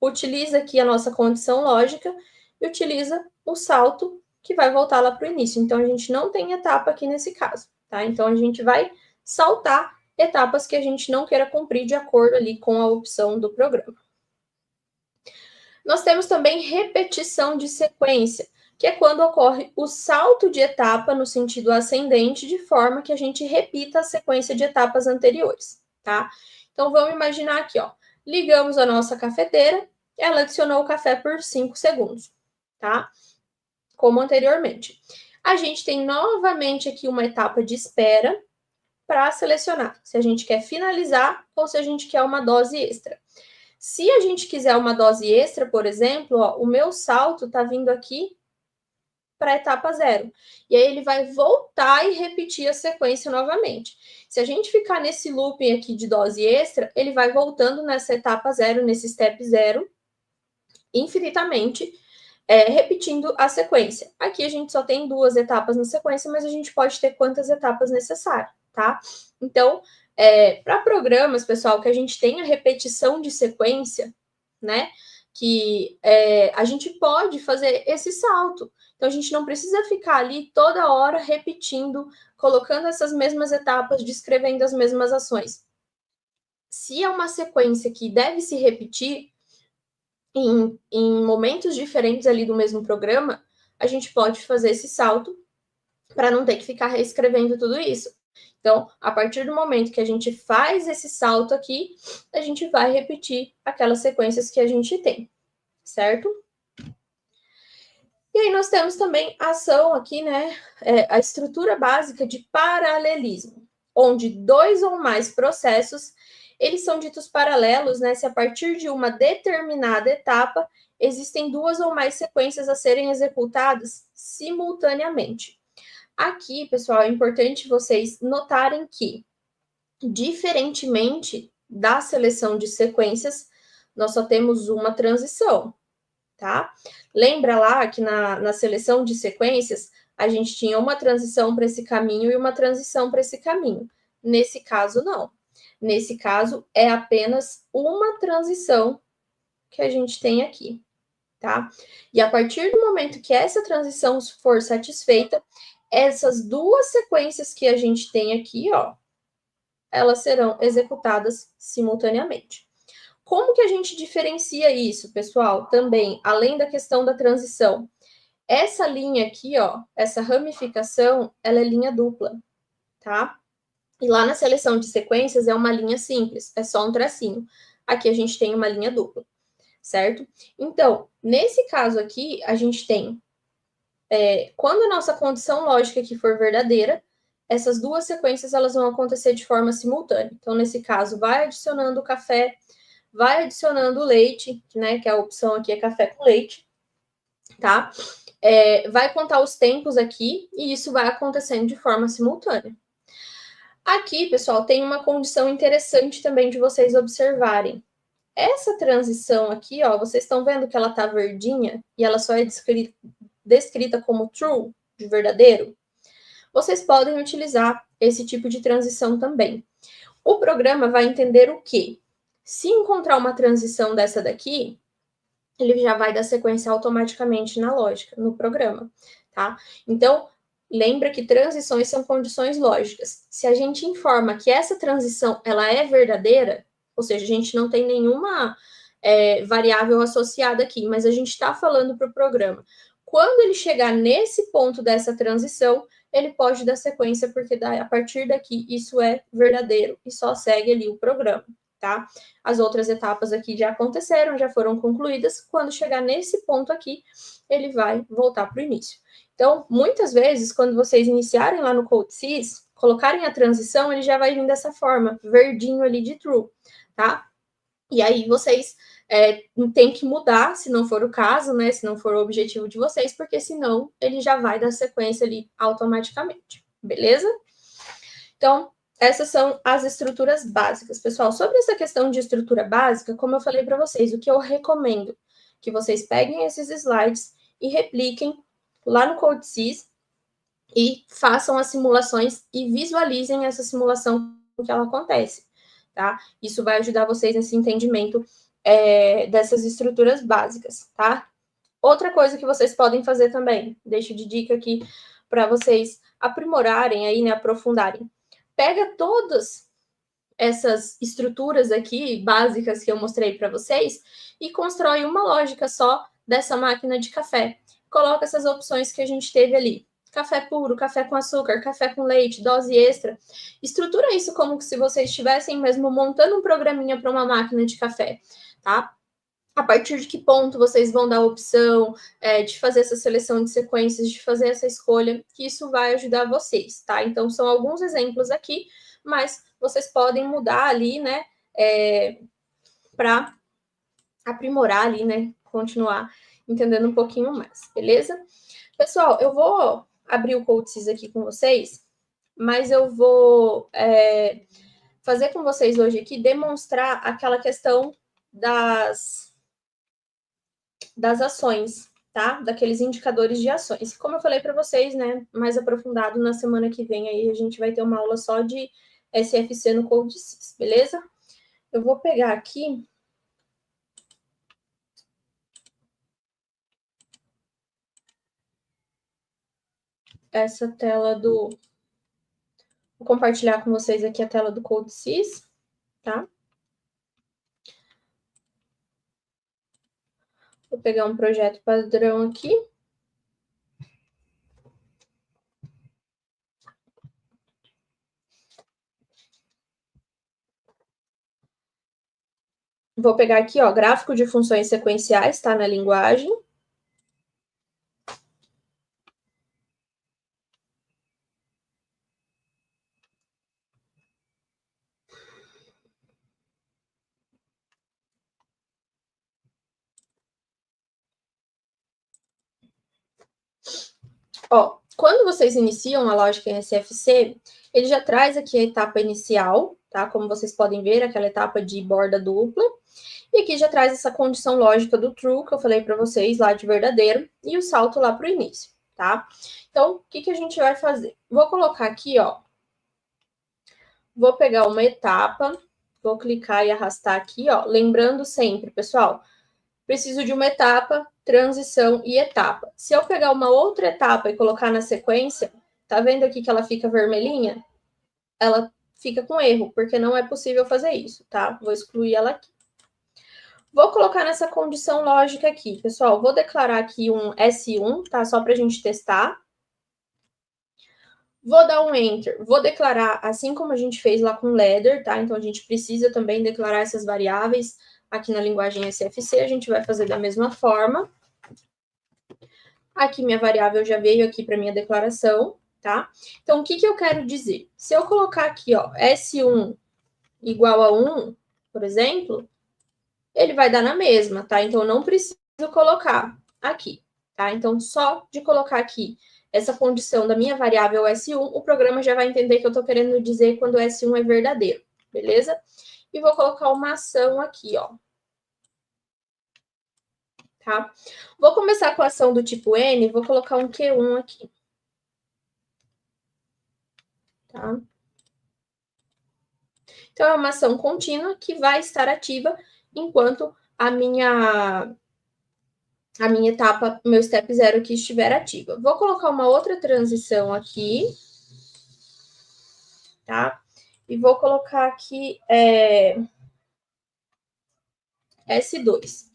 utiliza aqui a nossa condição lógica e utiliza o salto que vai voltar lá para o início. Então, a gente não tem etapa aqui nesse caso, tá? Então, a gente vai saltar etapas que a gente não queira cumprir de acordo ali com a opção do programa. Nós temos também repetição de sequência, que é quando ocorre o salto de etapa no sentido ascendente, de forma que a gente repita a sequência de etapas anteriores, tá? Então, vamos imaginar aqui, ó. Ligamos a nossa cafeteira, ela adicionou o café por 5 segundos, tá? Como anteriormente. A gente tem novamente aqui uma etapa de espera para selecionar se a gente quer finalizar ou se a gente quer uma dose extra. Se a gente quiser uma dose extra, por exemplo, ó, o meu salto está vindo aqui para a etapa 0. E aí ele vai voltar e repetir a sequência novamente. Se a gente ficar nesse looping aqui de dose extra, ele vai voltando nessa etapa 0, nesse step 0, infinitamente, repetindo a sequência. Aqui a gente só tem 2 etapas na sequência, mas a gente pode ter quantas etapas necessárias, tá? Então, para programas, pessoal, que a gente tenha repetição de sequência, né? Que a gente pode fazer esse salto. Então, a gente não precisa ficar ali toda hora repetindo, colocando essas mesmas etapas, descrevendo as mesmas ações. Se é uma sequência que deve se repetir em momentos diferentes ali do mesmo programa, a gente pode fazer esse salto para não ter que ficar reescrevendo tudo isso. Então, a partir do momento que a gente faz esse salto aqui, a gente vai repetir aquelas sequências que a gente tem, certo? E aí nós temos também a ação aqui, né? A estrutura básica de paralelismo, onde 2 ou mais processos, eles são ditos paralelos, né? Se a partir de uma determinada etapa existem 2 ou mais sequências a serem executadas simultaneamente. Aqui, pessoal, é importante vocês notarem que, diferentemente da seleção de sequências, nós só temos uma transição, tá? Lembra lá que na seleção de sequências, a gente tinha uma transição para esse caminho e uma transição para esse caminho. Nesse caso, não. Nesse caso, é apenas uma transição que a gente tem aqui, tá? E a partir do momento que essa transição for satisfeita, essas 2 sequências que a gente tem aqui, ó, elas serão executadas simultaneamente. Como que a gente diferencia isso, pessoal? Também, além da questão da transição. Essa linha aqui, ó, essa ramificação, ela é linha dupla, tá? E lá na seleção de sequências é uma linha simples, é só um tracinho. Aqui a gente tem uma linha dupla, certo? Então, nesse caso aqui, a gente tem, quando a nossa condição lógica aqui for verdadeira, essas 2 sequências elas vão acontecer de forma simultânea. Então, nesse caso, vai adicionando o café, vai adicionando o leite, né? Que a opção aqui é café com leite, tá? Vai contar os tempos aqui e isso vai acontecendo de forma simultânea. Aqui, pessoal, tem uma condição interessante também de vocês observarem. Essa transição aqui, ó, vocês estão vendo que ela tá verdinha e ela só é descrita como true, de verdadeiro? Vocês podem utilizar esse tipo de transição também. O programa vai entender o quê? Se encontrar uma transição dessa daqui, ele já vai dar sequência automaticamente na lógica, no programa, tá? Então, lembra que transições são condições lógicas. Se a gente informa que essa transição ela é verdadeira, ou seja, a gente não tem nenhuma variável associada aqui, mas a gente está falando para o programa. Quando ele chegar nesse ponto dessa transição, ele pode dar sequência, porque a partir daqui isso é verdadeiro e só segue ali o programa, tá? As outras etapas aqui já aconteceram, já foram concluídas. Quando chegar nesse ponto aqui, ele vai voltar para o início. Então, muitas vezes, quando vocês iniciarem lá no CodeSys, colocarem a transição, ele já vai vir dessa forma, verdinho ali de true, tá? E aí vocês têm que mudar, se não for o caso, né? Se não for o objetivo de vocês, porque senão ele já vai dar sequência ali automaticamente, beleza? Então, essas são as estruturas básicas. Pessoal, sobre essa questão de estrutura básica, como eu falei para vocês, o que eu recomendo que vocês peguem esses slides e repliquem lá no CodeSys e façam as simulações e visualizem essa simulação que ela acontece, tá? Isso vai ajudar vocês nesse entendimento dessas estruturas básicas, tá? Outra coisa que vocês podem fazer também, deixo de dica aqui para vocês aprimorarem aí, né, aprofundarem. Pega todas essas estruturas aqui básicas que eu mostrei para vocês e constrói uma lógica só dessa máquina de café. Coloca essas opções que a gente teve ali. Café puro, café com açúcar, café com leite, dose extra. Estrutura isso como se vocês estivessem mesmo montando um programinha para uma máquina de café, tá? A partir de que ponto vocês vão dar a opção de fazer essa seleção de sequências, de fazer essa escolha, que isso vai ajudar vocês, tá? Então, são alguns exemplos aqui, mas vocês podem mudar ali, né, para aprimorar ali, né, continuar entendendo um pouquinho mais, beleza? Pessoal, eu vou abrir o CodeSys aqui com vocês, mas eu vou fazer com vocês hoje aqui, demonstrar aquela questão das ações, tá? Daqueles indicadores de ações. Como eu falei para vocês, né, mais aprofundado na semana que vem aí a gente vai ter uma aula só de SFC no CodeSys, beleza? Eu vou pegar aqui essa tela do... Vou compartilhar com vocês aqui a tela do CodeSys, tá? Vou pegar um projeto padrão aqui. Vou pegar aqui, ó, gráfico de funções sequenciais, tá? Na linguagem. Ó, quando vocês iniciam a lógica em SFC, ele já traz aqui a etapa inicial, tá? Como vocês podem ver, aquela etapa de borda dupla. E aqui já traz essa condição lógica do true, que eu falei para vocês, lá de verdadeiro, e o salto lá para o início, tá? Então, o que a gente vai fazer? Vou colocar aqui, ó. Vou pegar uma etapa, vou clicar e arrastar aqui, ó. Lembrando sempre, pessoal, preciso de uma etapa, transição e etapa. Se eu pegar uma outra etapa e colocar na sequência, tá vendo aqui que ela fica vermelhinha? Ela fica com erro, porque não é possível fazer isso, tá? Vou excluir ela aqui. Vou colocar nessa condição lógica aqui, pessoal. Vou declarar aqui um S1, tá? Só para a gente testar. Vou dar um Enter. Vou declarar, assim como a gente fez lá com o Ladder, tá? Então, a gente precisa também declarar essas variáveis aqui na linguagem SFC. A gente vai fazer da mesma forma. Aqui, minha variável já veio aqui para minha declaração, tá? Então, o que eu quero dizer? Se eu colocar aqui, ó, S1 igual a 1, por exemplo, ele vai dar na mesma, tá? Então, eu não preciso colocar aqui, tá? Então, só de colocar aqui essa condição da minha variável S1, o programa já vai entender que eu estou querendo dizer quando S1 é verdadeiro, beleza? E vou colocar uma ação aqui, ó. Tá? Vou começar com a ação do tipo N, vou colocar um Q1 aqui. Tá? Então, é uma ação contínua que vai estar ativa enquanto a minha etapa, meu step 0 aqui estiver ativa. Vou colocar uma outra transição aqui, tá? E vou colocar aqui S2.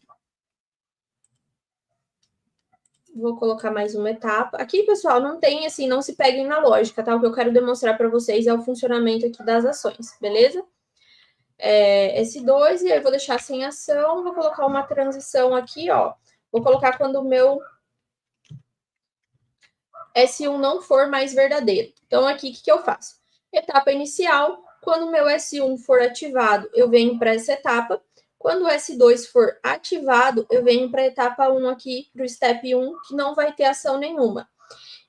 Vou colocar mais uma etapa. Aqui, pessoal, não tem assim, não se peguem na lógica, tá? O que eu quero demonstrar para vocês é o funcionamento aqui das ações, beleza? S2, e aí eu vou deixar sem ação, vou colocar uma transição aqui, ó. Vou colocar quando o meu S1 não for mais verdadeiro. Então, aqui, o que eu faço? Etapa inicial, quando o meu S1 for ativado, eu venho para essa etapa. Quando o S2 for ativado, eu venho para a etapa 1 aqui, para o step 1, que não vai ter ação nenhuma.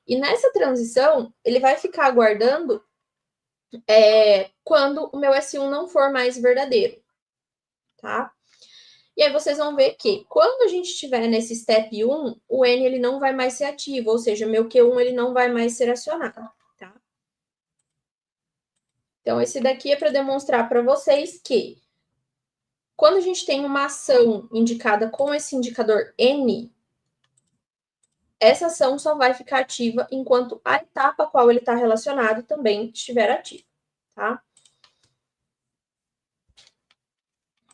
E nessa transição, ele vai ficar aguardando quando o meu S1 não for mais verdadeiro, tá? E aí vocês vão ver que quando a gente estiver nesse step 1, o N ele não vai mais ser ativo, ou seja, meu Q1 ele não vai mais ser acionado, tá? Então, esse daqui é para demonstrar para vocês que quando a gente tem uma ação indicada com esse indicador N, essa ação só vai ficar ativa enquanto a etapa a qual ele está relacionado também estiver ativa, tá?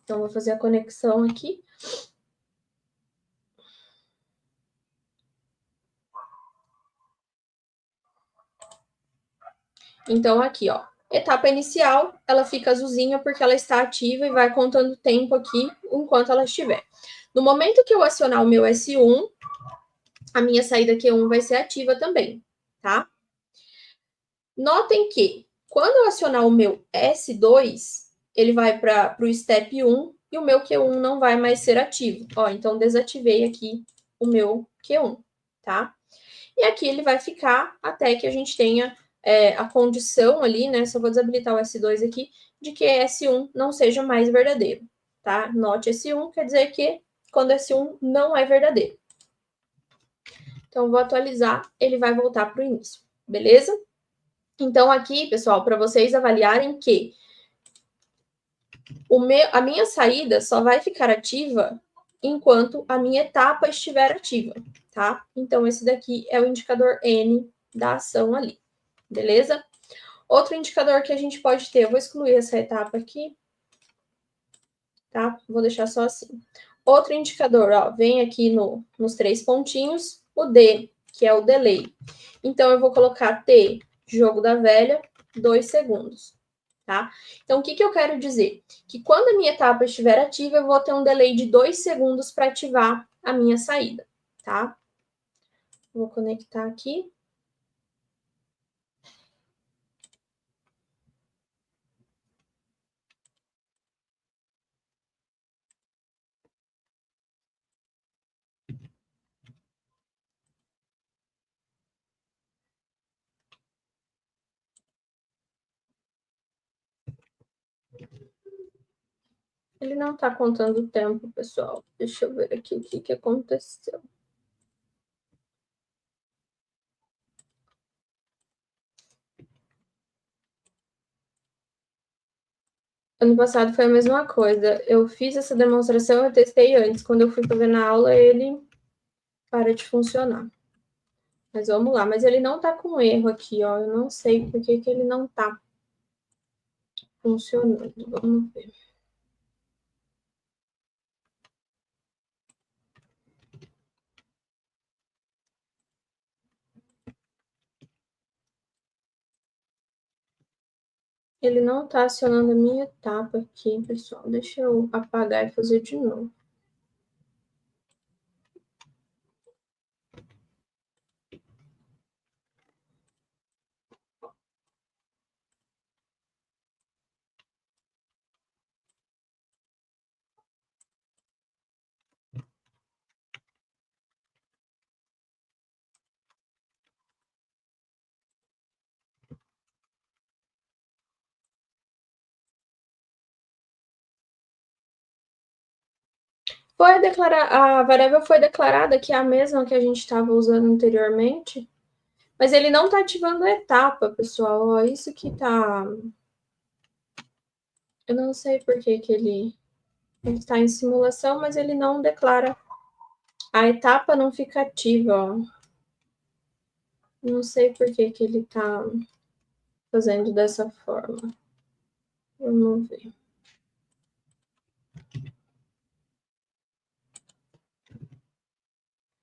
Então, vou fazer a conexão aqui. Então, aqui, ó, etapa inicial, ela fica azulzinha porque ela está ativa e vai contando tempo aqui enquanto ela estiver. No momento que eu acionar o meu S1, a minha saída Q1 vai ser ativa também, tá? Notem que quando eu acionar o meu S2, ele vai para o step 1 e o meu Q1 não vai mais ser ativo. Ó, então desativei aqui o meu Q1, tá? E aqui ele vai ficar até que a gente tenha a condição ali, né? Só vou desabilitar o S2 aqui, de que S1 não seja mais verdadeiro, tá? Note S1 quer dizer que quando S1 não é verdadeiro. Então, vou atualizar, ele vai voltar para o início, beleza? Então, aqui, pessoal, para vocês avaliarem que a minha saída só vai ficar ativa enquanto a minha etapa estiver ativa, tá? Então, esse daqui é o indicador N da ação ali, beleza? Outro indicador que a gente pode ter, eu vou excluir essa etapa aqui, tá? Vou deixar só assim. Outro indicador, ó, vem aqui nos 3 pontinhos, o D, que é o delay. Então, eu vou colocar T, jogo da velha, 2 segundos, tá? Então, o que eu quero dizer? Que quando a minha etapa estiver ativa, eu vou ter um delay de 2 segundos para ativar a minha saída, tá? Vou conectar aqui. Ele não está contando o tempo, pessoal. Deixa eu ver aqui o que aconteceu. Ano passado foi a mesma coisa. Eu fiz essa demonstração, eu testei antes. Quando eu fui fazer na aula, ele para de funcionar. Mas vamos lá. Mas ele não tá com erro aqui, ó. Eu não sei por que ele não tá funcionando. Vamos ver. Ele não tá acionando a minha etapa aqui, pessoal. Deixa eu apagar e fazer de novo. A variável foi declarada, que é a mesma que a gente estava usando anteriormente, mas ele não está ativando a etapa, pessoal. Ó, isso que tá. Eu não sei por que ele está em simulação, mas ele não declara. A etapa não fica ativa, ó. Não sei por que ele está fazendo dessa forma. Vamos ver.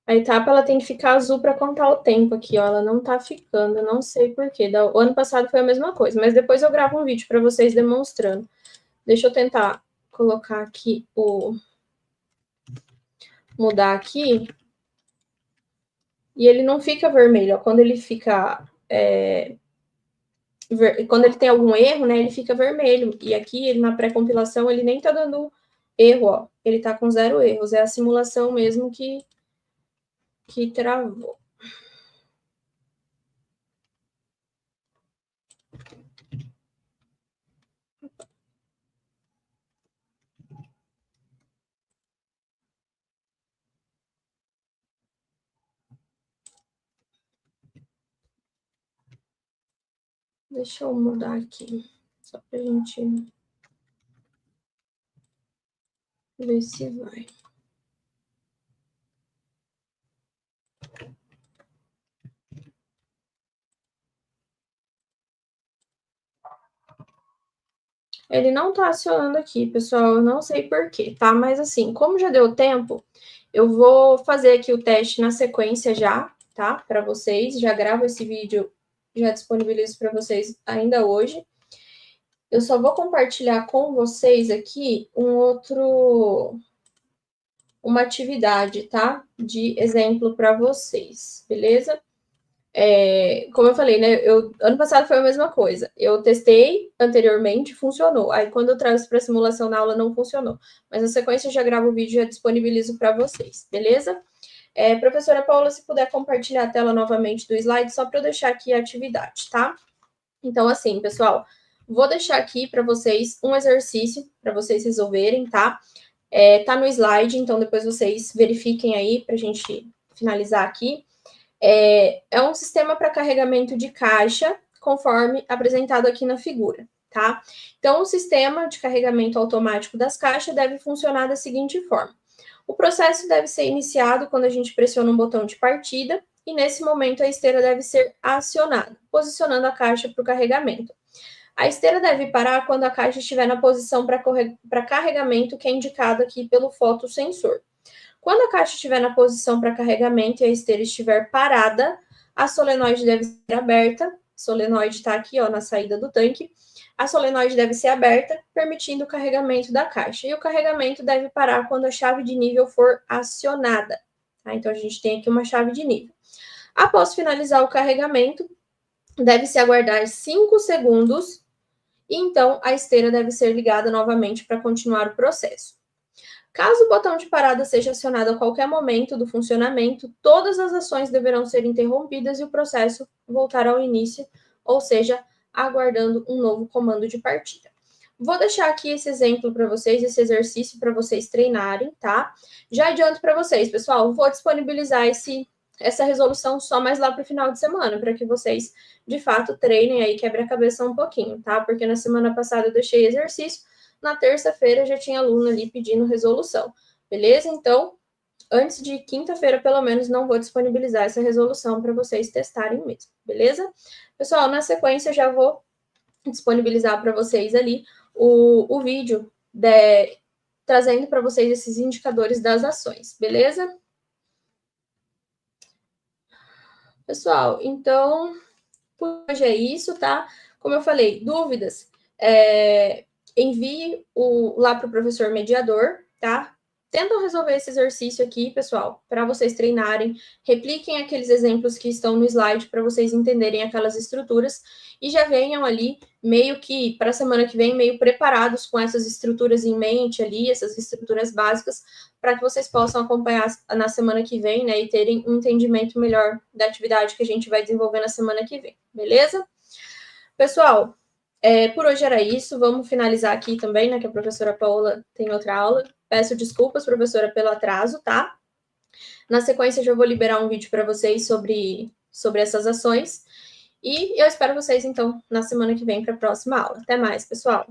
A etapa ela tem que ficar azul para contar o tempo aqui, ó. Ela não tá ficando, eu não sei porquê. O ano passado foi a mesma coisa, mas depois eu gravo um vídeo para vocês demonstrando. Deixa eu tentar colocar aqui mudar aqui. E ele não fica vermelho, ó. Quando ele fica quando ele tem algum erro, né, ele fica vermelho. E aqui, ele, na pré-compilação, ele nem tá dando erro, ó. Ele tá com 0 erros. É a simulação mesmo que travou. Deixa eu mudar aqui, só pra gente ver se vai. Ele não tá acionando aqui, pessoal, eu não sei por quê, tá? Mas assim, como já deu tempo, eu vou fazer aqui o teste na sequência já, tá? Para vocês, já gravo esse vídeo, já disponibilizo para vocês ainda hoje. Eu só vou compartilhar com vocês aqui uma atividade, tá? De exemplo para vocês, beleza? Como eu falei, né? Ano passado foi a mesma coisa. Eu testei anteriormente, funcionou. Aí, quando eu trago para simulação na aula, não funcionou. Mas na sequência, eu já gravo o vídeo e já disponibilizo para vocês, beleza? Professora Paula, se puder compartilhar a tela novamente do slide, só para eu deixar aqui a atividade, tá? Então, assim, pessoal, vou deixar aqui para vocês um exercício para vocês resolverem, tá? Tá no slide, então depois vocês verifiquem aí para a gente finalizar aqui. É um sistema para carregamento de caixa, conforme apresentado aqui na figura, tá? Então, o sistema de carregamento automático das caixas deve funcionar da seguinte forma: o processo deve ser iniciado quando a gente pressiona um botão de partida, e nesse momento a esteira deve ser acionada, posicionando a caixa para o carregamento. A esteira deve parar quando a caixa estiver na posição para carregamento, que é indicado aqui pelo fotossensor. Quando a caixa estiver na posição para carregamento e a esteira estiver parada, a solenoide deve ser aberta. A solenoide está aqui, ó, na saída do tanque. A solenoide deve ser aberta, permitindo o carregamento da caixa. E o carregamento deve parar quando a chave de nível for acionada. Tá? Então, a gente tem aqui uma chave de nível. Após finalizar o carregamento, deve-se aguardar 5 segundos e então a esteira deve ser ligada novamente para continuar o processo. Caso o botão de parada seja acionado a qualquer momento do funcionamento, todas as ações deverão ser interrompidas e o processo voltar ao início, ou seja, aguardando um novo comando de partida. Vou deixar aqui esse exemplo para vocês, esse exercício para vocês treinarem, tá? Já adianto para vocês, pessoal, vou disponibilizar essa resolução só mais lá para o final de semana, para que vocês, de fato, treinem aí, quebre a cabeça um pouquinho, tá? Porque na semana passada eu deixei exercício, na terça-feira já tinha aluno ali pedindo resolução, beleza? Então, antes de quinta-feira, pelo menos, não vou disponibilizar essa resolução para vocês testarem mesmo, beleza? Pessoal, na sequência, já vou disponibilizar para vocês ali o vídeo trazendo para vocês esses indicadores das ações, beleza? Pessoal, então, por hoje é isso, tá? Como eu falei, dúvidas, envie lá para o professor mediador, tá? Tentam resolver esse exercício aqui, pessoal, para vocês treinarem. Repliquem aqueles exemplos que estão no slide para vocês entenderem aquelas estruturas e já venham ali meio que para a semana que vem, meio preparados com essas estruturas em mente ali, essas estruturas básicas, para que vocês possam acompanhar na semana que vem, né, e terem um entendimento melhor da atividade que a gente vai desenvolver na semana que vem, beleza? Pessoal, por hoje era isso. Vamos finalizar aqui também, né? Que a professora Paula tem outra aula. Peço desculpas, professora, pelo atraso, tá? Na sequência, já vou liberar um vídeo para vocês sobre essas ações. E eu espero vocês, então, na semana que vem para a próxima aula. Até mais, pessoal!